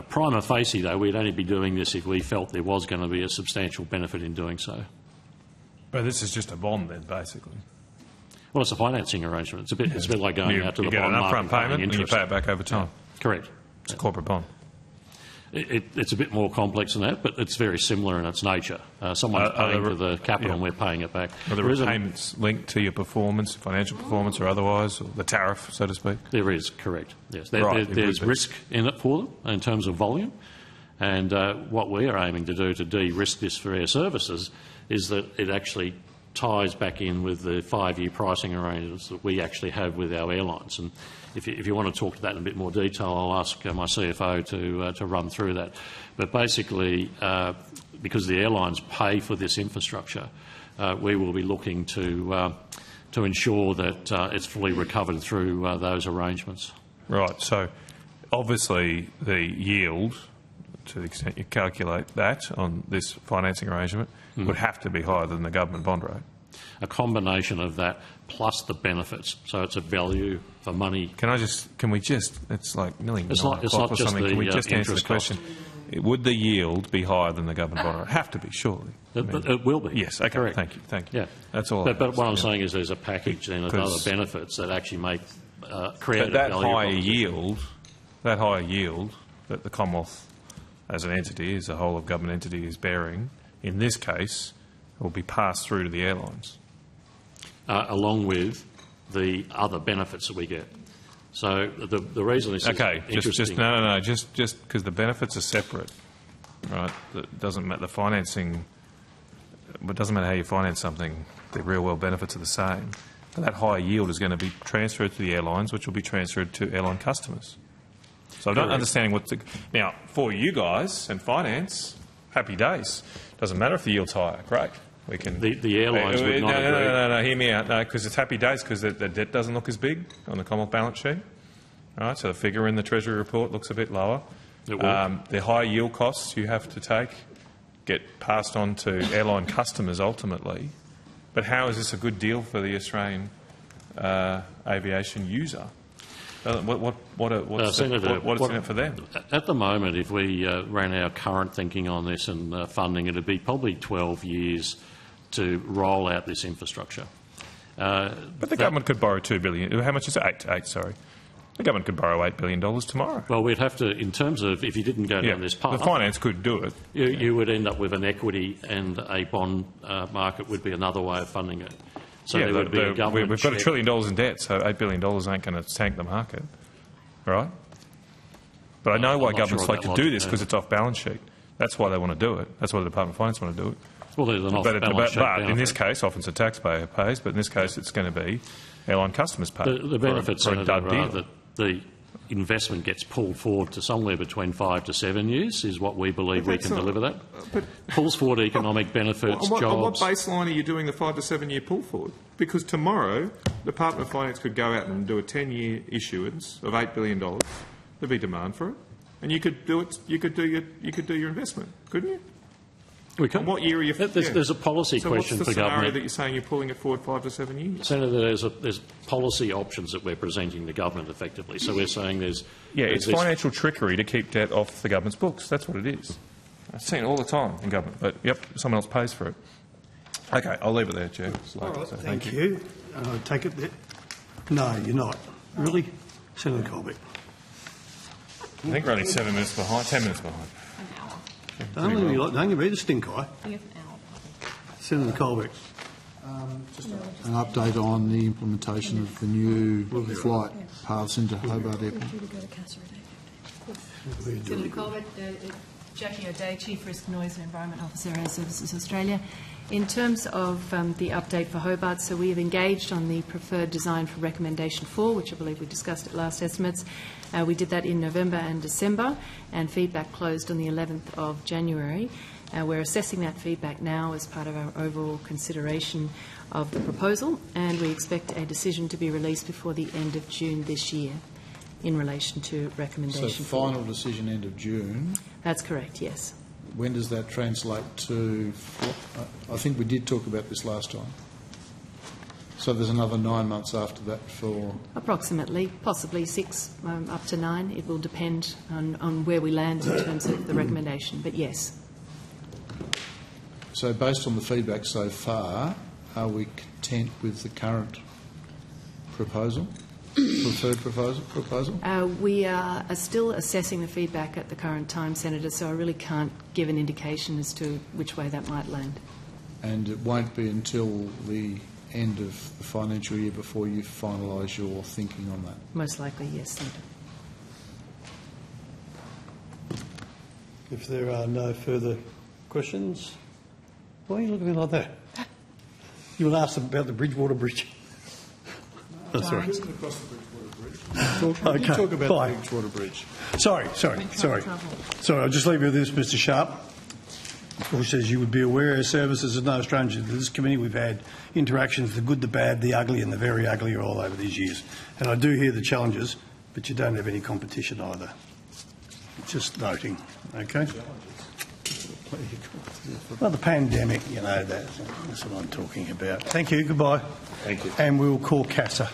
Prima facie, though, we'd only be doing this if we felt there was going to be a substantial benefit in doing so. But this is just a bond then, basically. Well, it's a financing arrangement. It's a bit like going out to the bond market. You get an upfront payment and you interest. pay it back over time. Correct. It's a corporate bond. It's a bit more complex than that, but it's very similar in its nature. Someone's paying for the capital and we're paying it back. Are there payments linked to your performance, financial performance or otherwise, or the tariff, so to speak? There is, correct. Yes, there's risk in it for them in terms of volume, and what we are aiming to do to de-risk this for air services is that it actually ties back in with the 5-year pricing arrangements that we actually have with our airlines. And if you want to talk to that in a bit more detail, I'll ask my CFO to run through that. But basically, because the airlines pay for this infrastructure, we will be looking to ensure that it's fully recovered through those arrangements. Right. So obviously the yield, to the extent you calculate that on this financing arrangement, would have to be higher than the government bond rate. A combination of that plus the benefits. So it's a value for money. Can we just, it's like nearly 9 It's not o'clock or just something. the Can we just answer the interest question? Would the yield be higher than the government bond rate? Have to be, surely. It will be. Yes, okay, correct. Thank you. Yeah. That's all. But what I'm saying is there's a package then of other benefits that actually make create that value. That higher yield that the Commonwealth as an entity, as a whole of government entity is bearing, in this case, will be passed through to the airlines. Along with the other benefits that we get. So the reason this is interesting... just because the benefits are separate, right? That doesn't matter. The financing, it doesn't matter how you finance something, the real world benefits are the same. But that higher yield is going to be transferred to the airlines, which will be transferred to airline customers. So I'm not understanding now, for you guys and finance, happy days. Doesn't matter if the yield's higher, great. We can. The airlines would not agree. No, hear me out. No, because it's happy days because the debt doesn't look as big on the Commonwealth balance sheet. All right, so the figure in the Treasury report looks a bit lower. The high yield costs you have to take get passed on to airline customers ultimately. But how is this a good deal for the Australian aviation user? What's Senator, what's in it for them? At the moment, if we ran our current thinking on this and funding, it would be probably 12 years to roll out this infrastructure. But the government could borrow $2 billion. How much is it? Eight, sorry. The government could borrow $8 billion tomorrow. Well, we'd have to, in terms of if you didn't go down this path, the finance could do it. You would end up with an equity, and a bond market would be another way of funding it. So there would be a government we've got $1 trillion in debt, so $8 billion ain't going to tank the market, right? But I know why governments like to do this, because it's off balance sheet. That's why they want to do it. That's why the Department of Finance want to do it. Well, there's an off-balance sheet but in benefit. this case, often it's a taxpayer who pays, but in this case it's going to be airline customers pay. The benefits for a dud deal. are that the investment gets pulled forward to somewhere between 5 to 7 years is what we believe we can deliver that. But pulls forward economic benefits, on what jobs. baseline are you doing the 5 to 7 year pull forward? Because tomorrow, the Department of Finance could go out and do a 10-year issuance of $8 billion. There'd be demand for it, and you could do it. You could do your investment, couldn't you? We could. And what year are you? There's a policy question for for government. So what's the scenario government. that you're saying you're pulling it forward 5 to 7 years? Senator, there's policy options that we're presenting the government effectively. So we're saying there's It's this financial trickery to keep debt off the government's books. That's what it is. I've seen it all the time in government. But, someone else pays for it. OK, I'll leave it there, Chair. All right, thank you. Take it there. No, you're not. Really? Senator Colbeck. I think we're only 7 minutes behind, 10 minutes behind. Don't you read the stink eye? Senator Colbeck. Just an update on the implementation of the new flight paths into Hobart Airport. Senator Colbert, Jackie O'Day, Chief Risk, Noise and Environment Officer, Air Services Australia. In terms of the update for Hobart, so we have engaged on the preferred design for recommendation 4, which I believe we discussed at last estimates. We did that in November and December, and feedback closed on the 11th of January. We're assessing that feedback now as part of our overall consideration of the proposal, and we expect a decision to be released before the end of June this year in relation to recommendation 4. So final decision end of June. That's correct, yes. When does that translate to? I think we did talk about this last time. So there's another 9 months after that for? Approximately, possibly 6, up to 9. It will depend on where we land in terms of the recommendation, but yes. So based on the feedback so far, are we content with the current proposal? Preferred proposal? We are still assessing the feedback at the current time, Senator, so I really can't give an indication as to which way that might land. And it won't be until the end of the financial year before you finalise your thinking on that? Most likely, yes, Senator. If there are no further questions, why are you looking at me like that? You will ask them about the Bridgewater Bridge. That's all right. Across the Bridgewater Bridge. Okay, Talk about fine. the Bridgewater Bridge. Sorry, I'll just leave you with this, Mr Sharp, who says you would be aware Air Services is no stranger to this committee. We've had interactions, the good, the bad, the ugly and the very ugly all over these years. And I do hear the challenges, but you don't have any competition either. Just noting, okay? Well, the pandemic, that's what I'm talking about. Thank you, goodbye. Thank you. And we'll call CASA.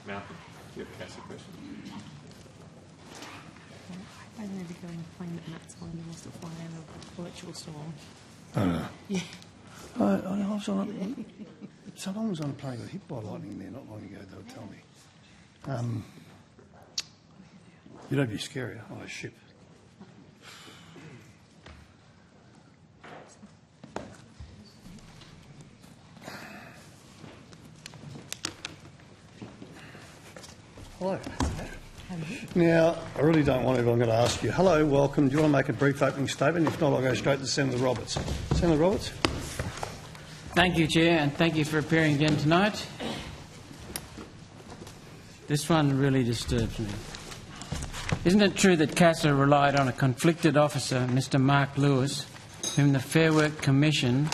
Malcolm, do you have a CASA question? I don't know if you're going to find that Matt's one and wants to fly over a virtual storm. I don't know. Yeah. I was on someone was on a plane got hit by lightning there not long ago, they were telling me. You don't be scary on a ship. Hello. Now, I really don't want to, but I'm going to ask you. Hello, welcome. Do you want to make a brief opening statement? If not, I'll go straight to Senator Roberts. Senator Roberts. Thank you, Chair, and thank you for appearing again tonight. This one really disturbs me. Isn't it true that CASA relied on a conflicted officer, Mr Mark Lewis, whom the Fair Work Commission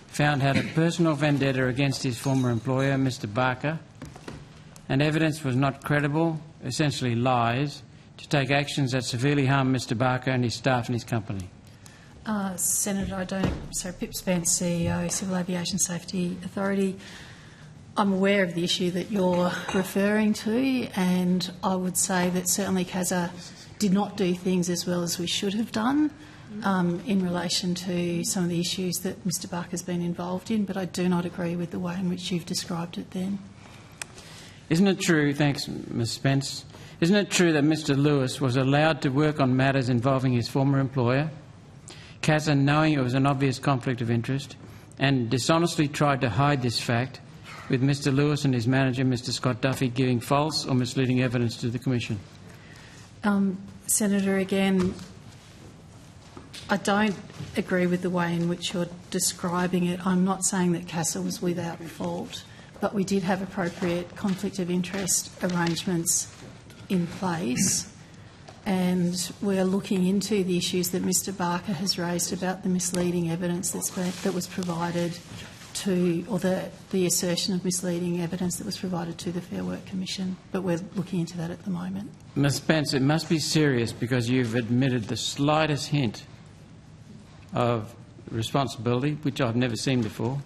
found had a personal vendetta against his former employer, Mr Barker, and evidence was not credible essentially lies, to take actions that severely harm Mr Barker and his staff and his company? Senator, Pip Spence, CEO, Civil Aviation Safety Authority. I'm aware of the issue that you're referring to, and I would say that certainly CASA did not do things as well as we should have done in relation to some of the issues that Mr Barker's been involved in, but I do not agree with the way in which you've described it then. Isn't it true, thanks Ms Spence, isn't it true that Mr Lewis was allowed to work on matters involving his former employer, CASA, knowing it was an obvious conflict of interest, and dishonestly tried to hide this fact, with Mr Lewis and his manager, Mr Scott Duffy, giving false or misleading evidence to the Commission? Senator, again, I don't agree with the way in which you're describing it. I'm not saying that CASA was without fault, but we did have appropriate conflict of interest arrangements in place, and we're looking into the issues that Mr Barker has raised about the misleading evidence that was provided to, or the assertion of misleading evidence that was provided to the Fair Work Commission, but we're looking into that at the moment. Ms Spence, it must be serious because you've admitted the slightest hint of responsibility, which I've never seen before,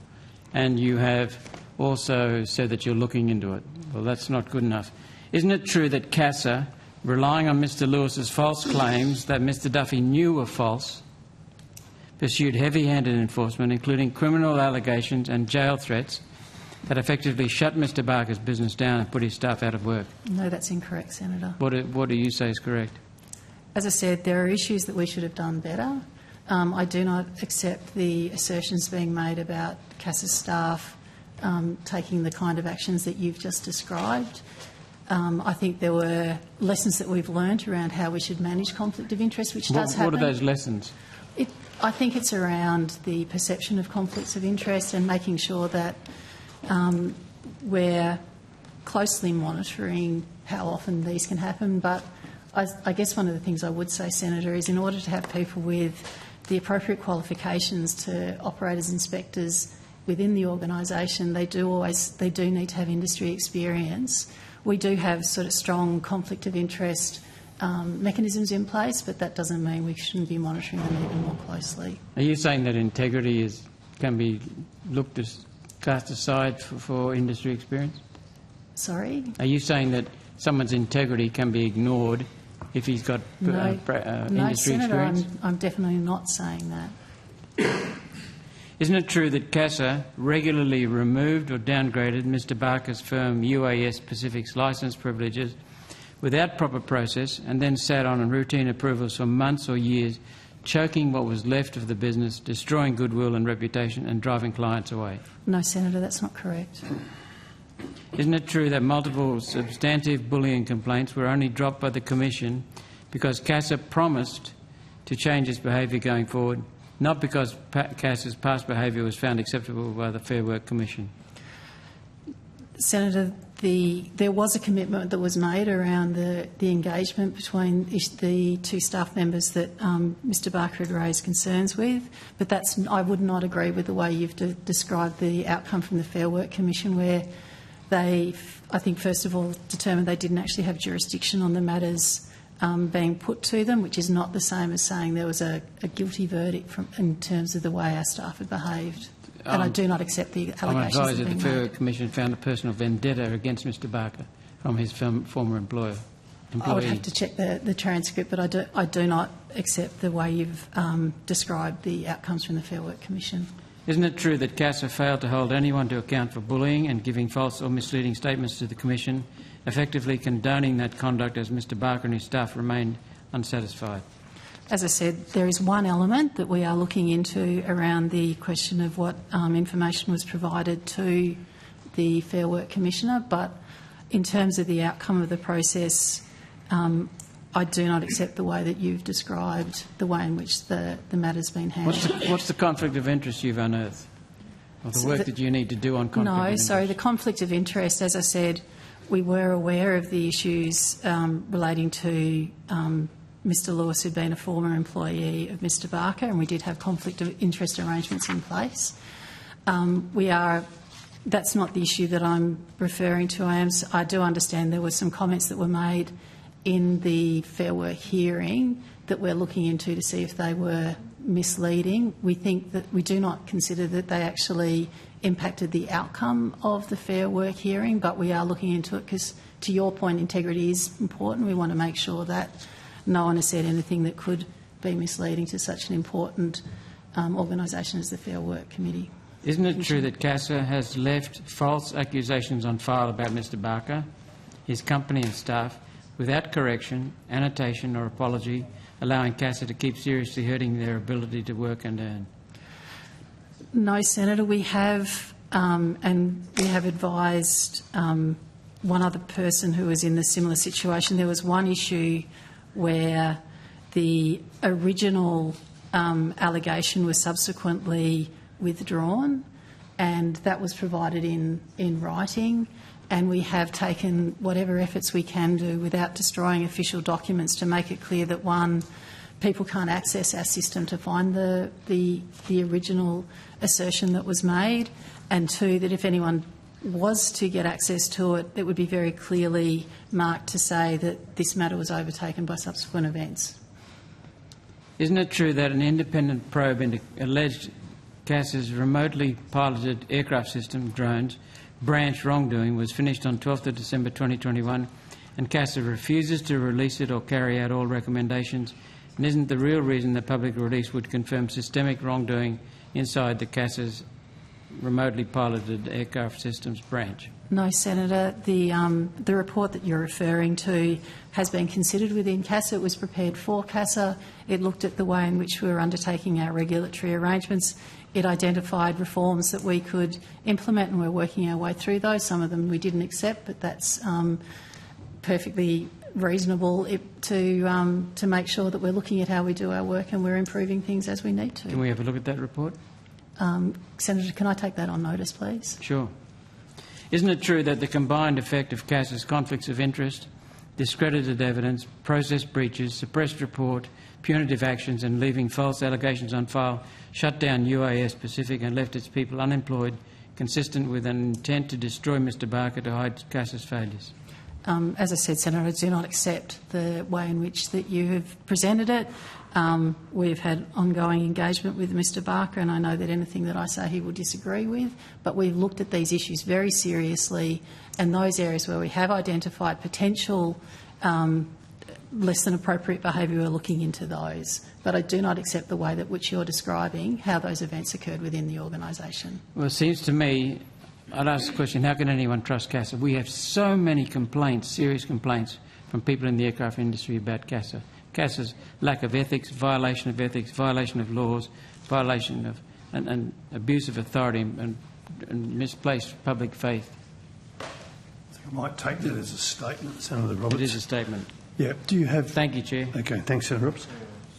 and you have also said that you're looking into it. Well, that's not good enough. Isn't it true that CASA, relying on Mr Lewis's false claims that Mr Duffy knew were false, pursued heavy-handed enforcement, including criminal allegations and jail threats, that effectively shut Mr Barker's business down and put his staff out of work? No, that's incorrect, Senator. What do you say is correct? As I said, there are issues that we should have done better. I do not accept the assertions being made about CASA staff taking the kind of actions that you've just described. I think there were lessons that we've learnt around how we should manage conflict of interest, which does happen. What are those lessons? I think it's around the perception of conflicts of interest and making sure that we're closely monitoring how often these can happen. But I guess one of the things I would say, Senator, is in order to have people with the appropriate qualifications to operate as inspectors within the organisation, they do need to have industry experience. We do have sort of strong conflict of interest mechanisms in place, but that doesn't mean we shouldn't be monitoring them even more closely. Are you saying that integrity can be cast aside for industry experience? Sorry? Are you saying that someone's integrity can be ignored if he's got industry Senator, experience? I'm definitely not saying that. Isn't it true that CASA regularly removed or downgraded Mr Barker's firm UAS Pacific's licence privileges without proper process and then sat on routine approvals for months or years, choking what was left of the business, destroying goodwill and reputation and driving clients away? No, Senator, that's not correct. Isn't it true that multiple substantive bullying complaints were only dropped by the Commission because CASA promised to change its behaviour going forward, not because CASA's past behaviour was found acceptable by the Fair Work Commission? Senator, there was a commitment that was made around the engagement between the two staff members that Mr Barker had raised concerns with, but I would not agree with the way you've described the outcome from the Fair Work Commission, where they, I think, first of all, determined they didn't actually have jurisdiction on the matters being put to them, which is not the same as saying there was a guilty verdict in terms of the way our staff had behaved. And I do not accept the allegations. I'm advised that that the Fair Work Commission found a personal vendetta against Mr Barker from his former employee. I would have to check the transcript, but I do not accept the way you've described the outcomes from the Fair Work Commission. Isn't it true that CASA failed to hold anyone to account for bullying and giving false or misleading statements to the Commission, effectively condoning that conduct as Mr Barker and his staff remained unsatisfied? As I said, there is one element that we are looking into around the question of what information was provided to the Fair Work Commissioner, but in terms of the outcome of the process, I do not accept the way that you've described the way in which the matter's been handled. What's the conflict of interest you've unearthed? Or the work that you need to do on conflict of interest? No, sorry, the conflict of interest, as I said, we were aware of the issues relating to Mr Lewis, who'd been a former employee of Mr Barker, and we did have conflict of interest arrangements in place. We are That's not the issue that I'm referring to. I do understand there were some comments that were made in the Fair Work hearing that we're looking into to see if they were misleading. We think that we do not consider that they actually impacted the outcome of the Fair Work hearing, but we are looking into it because, to your point, integrity is important. We want to make sure that no one has said anything that could be misleading to such an important organisation as the Fair Work Committee. Isn't it true that CASA has left false accusations on file about Mr Barker, his company and staff, without correction, annotation or apology, allowing CASA to keep seriously hurting their ability to work and earn? No, Senator. We have, and we have advised one other person who was in a similar situation. There was one issue where the original allegation was subsequently withdrawn, and that was provided in writing, and we have taken whatever efforts we can do without destroying official documents to make it clear that, one, people can't access our system to find the original assertion that was made, and two, that if anyone was to get access to it, it would be very clearly marked to say that this matter was overtaken by subsequent events. Isn't it true that an independent probe into alleged CASA's remotely piloted aircraft system, drones, branch wrongdoing was finished on 12th of December 2021 and CASA refuses to release it or carry out all recommendations? And isn't the real reason the public release would confirm systemic wrongdoing inside the CASA's remotely piloted aircraft systems branch? No, Senator. The report that you're referring to has been considered within CASA. It was prepared for CASA. It looked at the way in which we were undertaking our regulatory arrangements. It identified reforms that we could implement, and we're working our way through those. Some of them we didn't accept, but that's perfectly reasonable to make sure that we're looking at how we do our work and we're improving things as we need to. Can we have a look at that report? Senator, can I take that on notice, please? Sure. Isn't it true that the combined effect of CASA's conflicts of interest, discredited evidence, process breaches, suppressed report, punitive actions and leaving false allegations on file shut down UAS Pacific and left its people unemployed, consistent with an intent to destroy Mr Barker to hide CASA's failures? As I said, Senator, I do not accept the way in which that you have presented it. We've had ongoing engagement with Mr Barker, and I know that anything that I say he will disagree with, but we've looked at these issues very seriously, and those areas where we have identified potential less than appropriate behaviour, we're looking into those. But I do not accept the way that which you're describing how those events occurred within the organisation. Well, it seems to me, I'd ask the question, how can anyone trust CASA? We have so many complaints, serious complaints, from people in the aircraft industry about CASA. CASA's lack of ethics, violation of laws, violation of and abuse of authority and misplaced public faith. I think I might take that as a statement, Senator Roberts. It is a statement. Yeah. Do you have... Thank you, Chair. Okay. Thanks, Senator Roberts.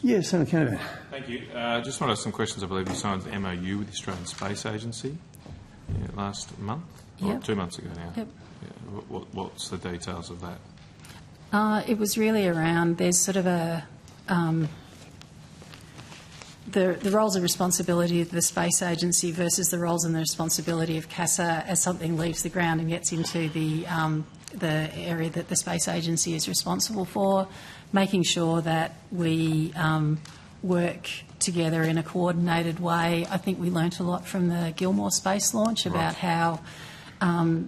Yes, Senator Kennedy. Thank you. Just want to ask some questions. I believe you signed an MOU with the Australian Space Agency last month? Yep. Or 2 months ago now? Yep. Yeah. What's the details of that? It was really around, there's sort of a... the roles and responsibility of the Space Agency versus the roles and the responsibility of CASA as something leaves the ground and gets into the area that the Space Agency is responsible for, making sure that we work together in a coordinated way. I think we learnt a lot from the Gilmore space launch about how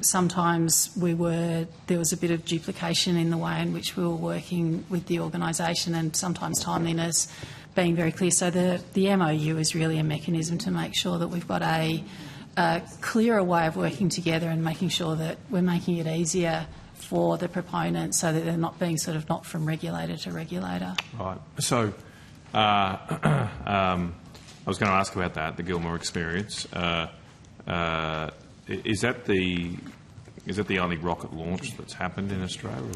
sometimes there was a bit of duplication in the way in which we were working with the organisation, and sometimes timeliness being very clear. So the MOU is really a mechanism to make sure that we've got a clearer way of working together and making sure that we're making it easier for the proponents so that they're not being sort of not from regulator to regulator. Right. So I was going to ask about that, the Gilmore experience. Is that the only rocket launch that's happened in Australia,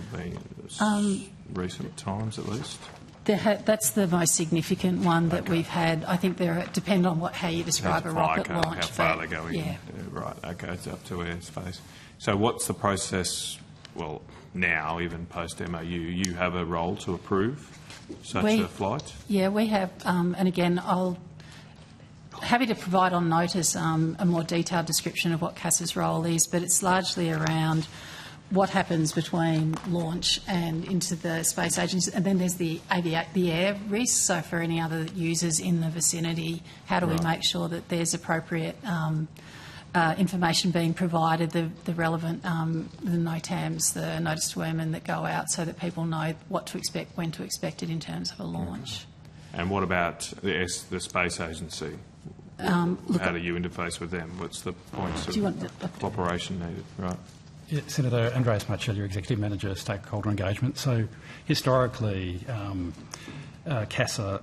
or recent times at least? That's the most significant one that we've had. I think depend on how you describe a rocket launch. How far they're going. Yeah. Right. Okay. It's up to airspace. So what's the process? Well, now even post MOU, you have a role to approve such a flight. Yeah, we have. And again, I'll happy to provide on notice a more detailed description of what CASA's role is, but it's largely around what happens between launch and into the space agency, and then there's the air risk. So for any other users in the vicinity, how do we make sure that there's appropriate information being provided, the relevant the NOTAMs, the notice to airmen that go out, so that people know what to expect, when to expect it in terms of a launch. And what about the space agency? How do you interface with them? What's the points of cooperation needed? Right. Yeah, Senator Andreas Marcelli, Executive Manager, Stakeholder Engagement. So historically, CASA,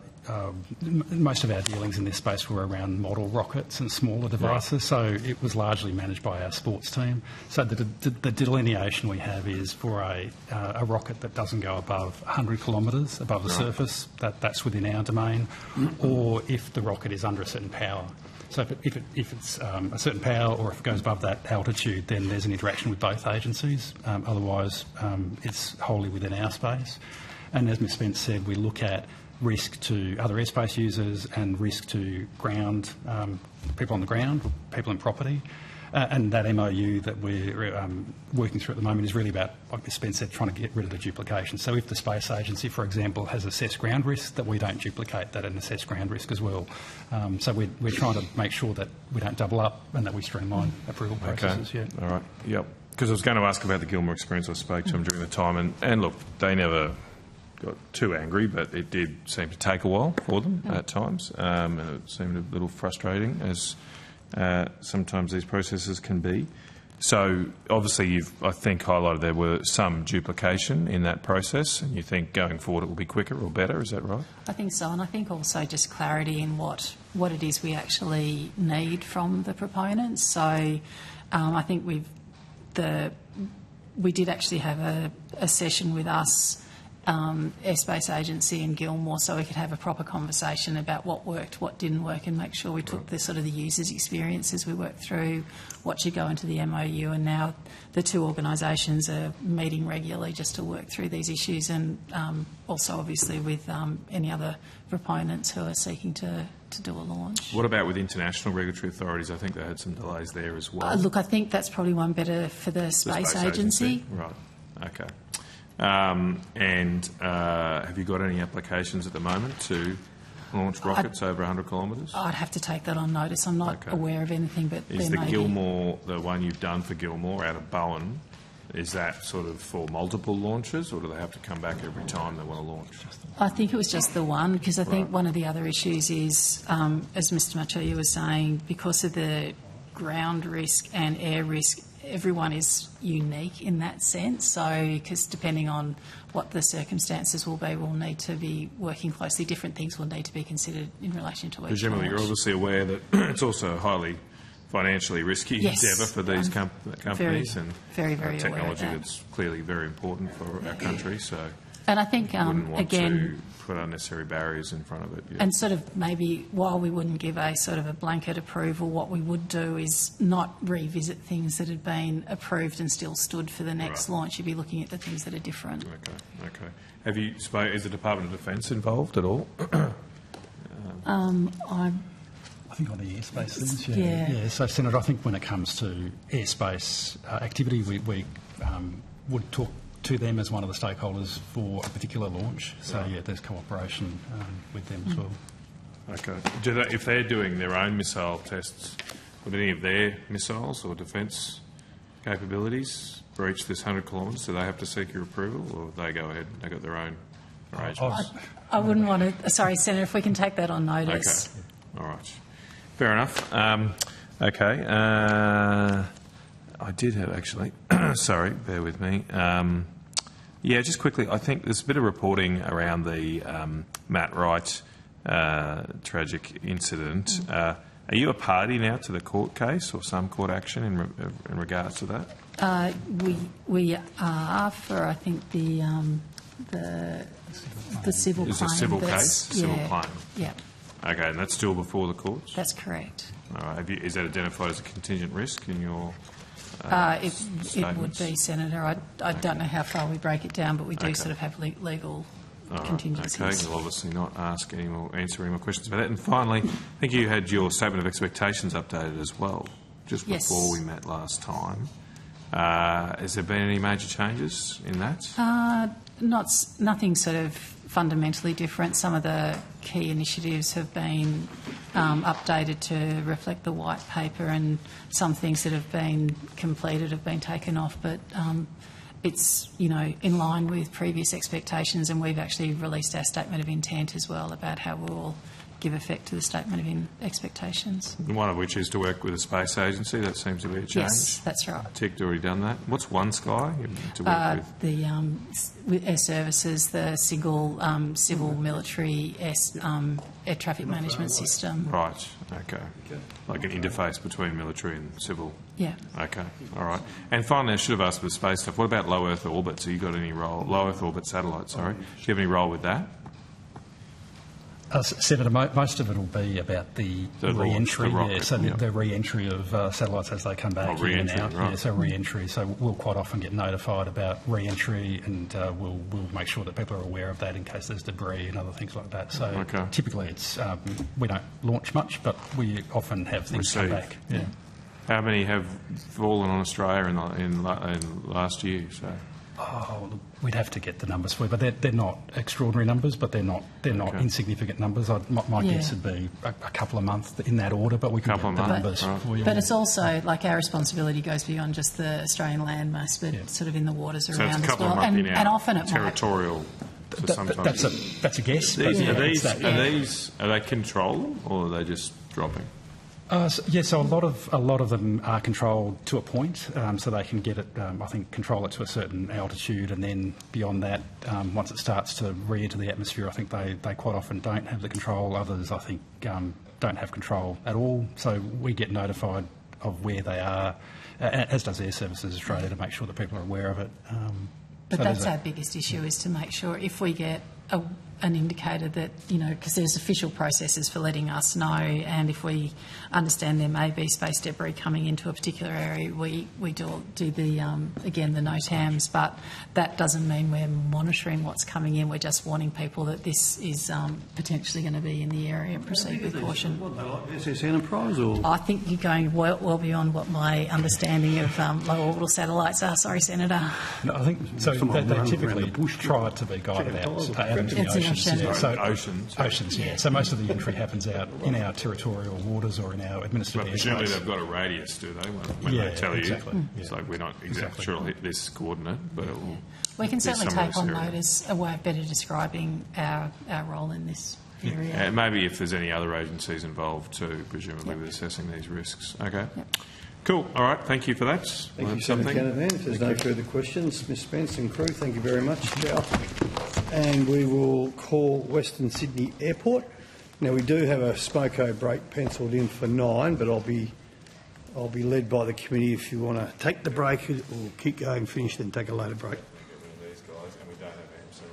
most of our dealings in this space were around model rockets and smaller devices, so it was largely managed by our sports team. So the delineation we have is for a rocket that doesn't go above 100 kilometres above the surface, that's within our domain, or if the rocket is under a certain power. So if it's a certain power or if it goes above that altitude, then there's an interaction with both agencies. Otherwise, it's wholly within our space. And as Ms Spence said, we look at risk to other airspace users and risk to ground, people on the ground, people in property. And that MOU that we're working through at the moment is really about, like Ms Spence said, trying to get rid of the duplication. So if the Space Agency, for example, has assessed ground risk, that we don't duplicate that and assess ground risk as well. So we're trying to make sure that we don't double up and that we streamline approval processes. Okay. All right. Yep. Because I was going to ask about the Gilmore experience. I spoke to them during the time, and look, they never got too angry, but it did seem to take a while for them at times, and it seemed a little frustrating, as sometimes these processes can be. So obviously you've, I think, highlighted there were some duplication in that process, and you think going forward it will be quicker or better, is that right? I think so, and I think also just clarity in what it is we actually need from the proponents. So I think we did actually have a session with us, Airspace Agency and Gilmore, so we could have a proper conversation about what worked, what didn't work, and make sure we took the sort of the users' experience as we worked through what should go into the MOU. And now the two organisations are meeting regularly just to work through these issues, and also obviously with any other proponents who are seeking to do a launch. What about with international regulatory authorities? I think they had some delays there as well. Look, I think that's probably one better for the Space Agency. Right. Okay. And have you got any applications at the moment to launch rockets over 100 kilometres? I'd have to take that on notice. I'm not aware of anything, but is the Gilmore, the one you've done for Gilmore out of Bowen, is that sort of for multiple launches, or do they have to come back every time they want to launch? I think it was just the one, because I think one of the other issues is, as Mr Marcelli was saying, because of the ground risk and air risk, everyone is unique in that sense. So, because depending on what the circumstances will be, we'll need to be working closely. Different things will need to be considered in relation to each Presumably, launch. you're obviously aware that it's also a highly financially risky endeavour for these companies, and very technology that's clearly very important for our country. So, and I think wouldn't want again, to put unnecessary barriers in front of it. Yeah. And sort of maybe while we wouldn't give a sort of a blanket approval, what we would do is not revisit things that had been approved and still stood for the next launch. You'd be looking at the things that are different. Okay. Have you is the Department of Defence involved at all? I think on the airspace things, yeah. So, Senator, I think when it comes to airspace activity, we would talk to them as one of the stakeholders for a particular launch. So, yeah, there's cooperation with them as well. Okay. If they're doing their own missile tests, would any of their missiles or defence capabilities breach this 100 kilometres? Do they have to seek your approval, or they go ahead and they've got their own arrangements? I wouldn't want to... Sorry, Senator, if we can take that on notice. Okay. All right. Fair enough. Okay. I did have, actually... sorry, bear with me. Yeah, just quickly, I think there's a bit of reporting around the Matt Wright tragic incident. Are you a party now to the court case or some court action in regards to that? We are for, I think, the civil claim. Is it a civil case? Civil claim? Yeah. Okay, and that's still before the courts? That's correct. All right. Is that identified as a contingent risk in your it would be, Senator. I don't know how far we break it down, but we do sort of have legal contingencies. Okay, you'll obviously not answer any more questions about that. And finally, I think you had your statement of expectations updated as well, just before we met last time. Has there been any major changes in that? Nothing sort of fundamentally different. Some of the key initiatives have been updated to reflect the white paper, and some things that have been completed have been taken off, but it's, in line with previous expectations, and we've actually released our statement of intent as well about how we'll give effect to the statement of expectations. One of which is to work with a space agency. That seems to be a change. Yes, that's right. Ticked, already done that. What's One Sky to work with? The air services, the single civil military air traffic management system. Right, okay. Like an interface between military and civil? Yeah. Okay, all right. And finally, I should have asked for the space stuff. What about low Earth orbit? So you got any role? Low Earth orbit satellites, sorry. Do you have any role with that? Senator, most of it will be about the re-entry, the re-entry of satellites as they come back in and out. Right. Yeah, so re-entry. So we'll quite often get notified about re-entry, and we'll make sure that people are aware of that in case there's debris and other things like that. So typically, it's we don't launch much, but we often have things come back. Yeah. How many have fallen on Australia in last year? So. Oh, we'd have to get the numbers for you, but they're not extraordinary numbers, but they're not insignificant numbers. My guess would be a couple of months in that order, but we can get the numbers for you. But it's also, like, our responsibility goes beyond just the Australian landmass, but sort of in the waters around as well. And often it territorial. That's a guess. Are they controlled, or are they just dropping? So a lot of them are controlled to a point, so they can get it. I think control it to a certain altitude, and then beyond that, once it starts to re-enter the atmosphere, I think they quite often don't have the control. Others, I think, don't have control at all. So we get notified of where they are, as does Air Services Australia, to make sure that people are aware of it. But that's our biggest issue, is to make sure if we get an indicator that, because there's official processes for letting us know, and if we understand there may be space debris coming into a particular area, we do the, again, the NOTAMs, but that doesn't mean we're monitoring what's coming in. We're just warning people that this is potentially going to be in the area. Proceed with caution. What, like SS Enterprise, or? I think you're going well beyond what my understanding of low orbital satellites are. Sorry, Senator. No, I think so. They typically try to be guided out into the oceans. Yeah. So Oceans, yeah. So most of the entry happens out in our territorial waters or in our administered airspace. Presumably they've got a radius, do they, when they tell you? It's like we're not exactly sure it'll hit this coordinate, but it will. We can certainly take on notice a way of better describing our role in this area. And maybe if there's any other agencies involved too, presumably with assessing these risks. Okay. Yep. Cool. All right. Thank you for that. Thank you, Senator Canavan. If there's no further questions, Ms Spence and crew, thank you very much. And we will call Western Sydney Airport. Now, we do have a smoko break penciled in for 9, but I'll be led by the committee if you want to take the break or keep going, finish, then take a later break. These guys, and we don't have AMSA,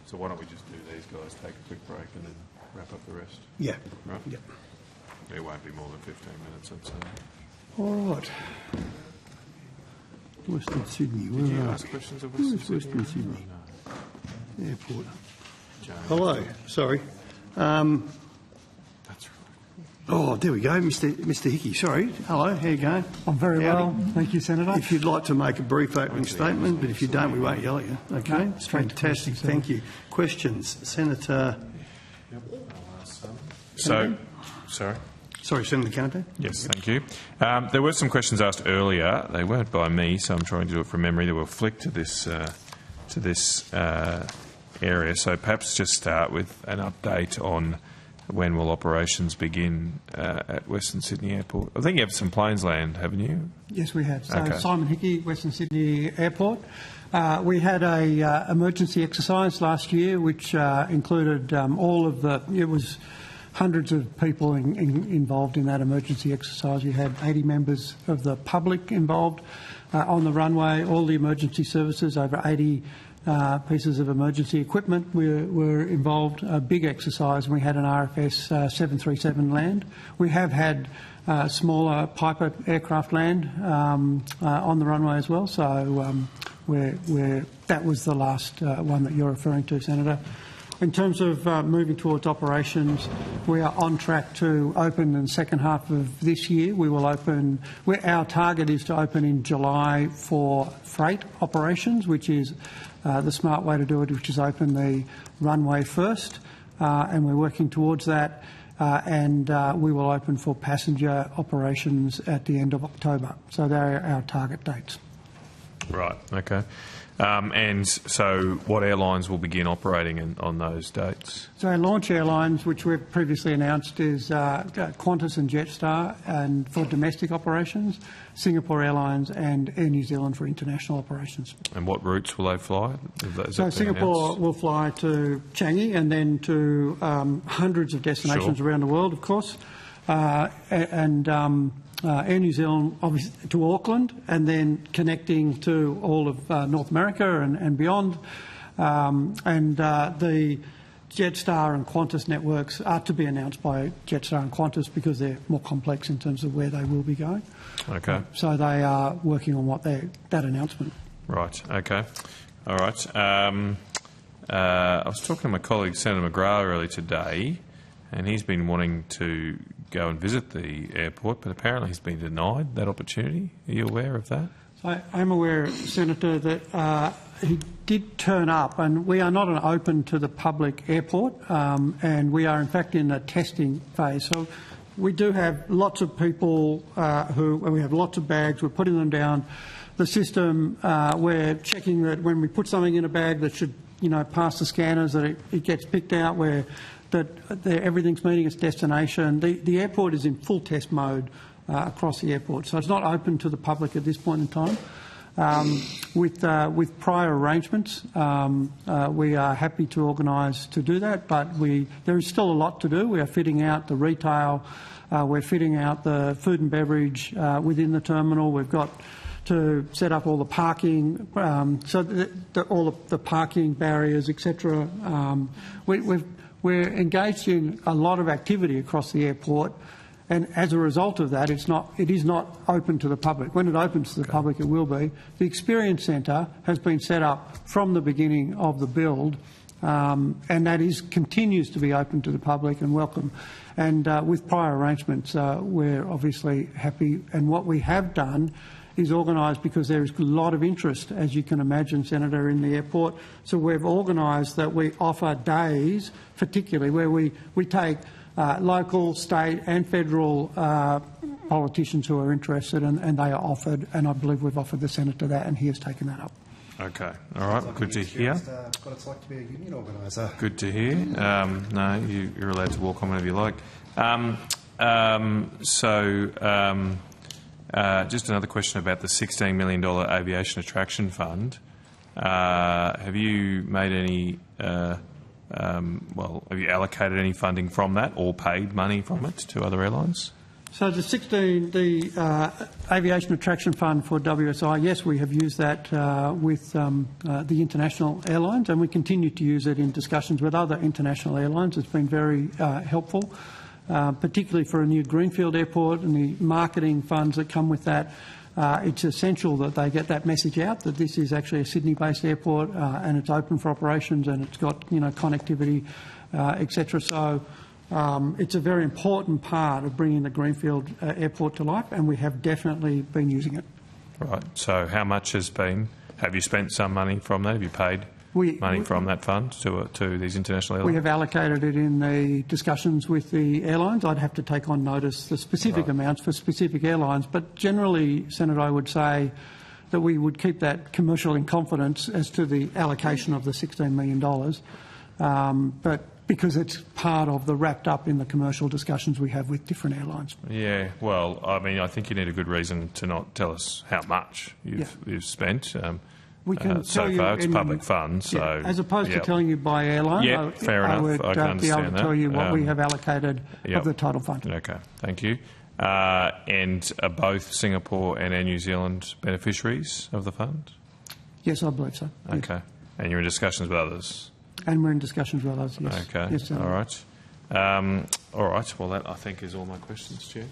so why don't we just do these guys, take a quick break, and then wrap up the rest? Yeah. Right. Yep. It won't be more than 15 minutes, I'd say. All right. Western Sydney. Did you ask questions of Western Sydney? No. Airport. James. Hello. Sorry. That's right. Oh, there we go, Mr Hickey. Sorry. Hello. How you going? I'm very well. Thank you, Senator. If you'd like to make a brief opening statement, but if you don't, we won't yell at you. Okay. No, fantastic. Thank you. Questions, Senator? Sorry. Sorry, Senator Canavan. Yes, thank you. There were some questions asked earlier. They weren't by me, so I'm trying to do it from memory. They were flicked to this area. So perhaps just start with an update on when will operations begin at Western Sydney Airport. I think you have some planes land, haven't you? Yes, we have. So Okay. Simon Hickey, Western Sydney Airport. We had a emergency exercise last year, which included all of the. It was hundreds of people involved in that emergency exercise. We had 80 members of the public involved on the runway, all the emergency services, over 80 pieces of emergency equipment were involved. A big exercise, and we had an RFS 737 land. We have had smaller Piper aircraft land on the runway as well, so where that was the last one that you're referring to, Senator. In terms of moving towards operations, we are on track to open in the second half of this year. We will open. Our target is to open in July for freight operations, which is the smart way to do it, which is open the runway first, and we're working towards that. And we will open for passenger operations at the end of October. So they're our target dates. Right. Okay. And so what airlines will begin operating on those dates? So our launch airlines, which we've previously announced, is Qantas and Jetstar, and for domestic operations, Singapore Airlines and Air New Zealand for international operations. And what routes will they fly? So Singapore will fly to Changi and then to hundreds of destinations around the world, of course, Air New Zealand obviously to Auckland, and then connecting to all of North America and beyond. The Jetstar and Qantas networks are to be announced by Jetstar and Qantas because they're more complex in terms of where they will be going. Okay. So they are working on that announcement. Right. Okay. All right. I was talking to my colleague Senator McGrath earlier today, and he's been wanting to go and visit the airport, but apparently he's been denied that opportunity. Are you aware of that? I'm aware, Senator, that he did turn up, and we are not an open to the public airport, and we are in fact in a testing phase. So we do have lots of people and we have lots of bags. We're putting them down the system. We're checking that when we put something in a bag that should, pass the scanners, that it gets picked out that everything's meeting its destination. The airport is in full test mode across the airport, so it's not open to the public at this point in time. With prior arrangements, we are happy to organise to do that, but there is still a lot to do. We are fitting out the retail, we're fitting out the food and beverage within the terminal. We've got to set up all the parking, so all of the parking barriers, etc. We're engaged in a lot of activity across the airport, and as a result of that, it is not open to the public. When it opens to the public, it will be. The Experience Centre has been set up from the beginning of the build, and that continues to be open to the public and welcome. And with prior arrangements, we're obviously happy. And what we have done is organised, because there is a lot of interest, as you can imagine, Senator, in the airport. So we've organised that we offer days, particularly where we take local, state and federal politicians who are interested, and they are offered, and I believe we've offered the Senator that, and he has taken that up. Okay. All right. Good to hear. What it's like to be a union organiser. Good to hear. No, you're allowed to walk on whenever you like. Just another question about the $16 million aviation attraction fund. Have you made any? Have you allocated any funding from that or paid money from it to other airlines? So the aviation attraction fund for WSA, yes, we have used that with the international airlines, and we continue to use it in discussions with other international airlines. It's been very helpful, particularly for a new greenfield airport and the marketing funds that come with that. It's essential that they get that message out, that this is actually a Sydney-based airport and it's open for operations and it's got connectivity, etc. So it's a very important part of bringing the greenfield airport to life, and we have definitely been using it. Right. So how much have you spent some money from that? Have you paid money from that fund to these international airlines? We have allocated it in the discussions with the airlines. I'd have to take on notice the specific amounts for specific airlines, but generally, Senator, I would say that we would keep that commercial in confidence as to the allocation of the $16 million, but because it's part of the wrapped up in the commercial discussions we have with different airlines. Yeah, well, I mean, I think you need a good reason to not tell us how much you've spent. We can so far, it's public funds. So, as opposed to telling you by airline, fair enough. I would be able to tell you what we have allocated of the total fund. Okay, thank you. And are both Singapore and Air New Zealand beneficiaries of the fund? Yes, I believe so. Okay. Yes. And you're in discussions with others? And we're in discussions with others, yes. Okay. Yes, all right. All right. Well, that, I think, is all my questions, Chair.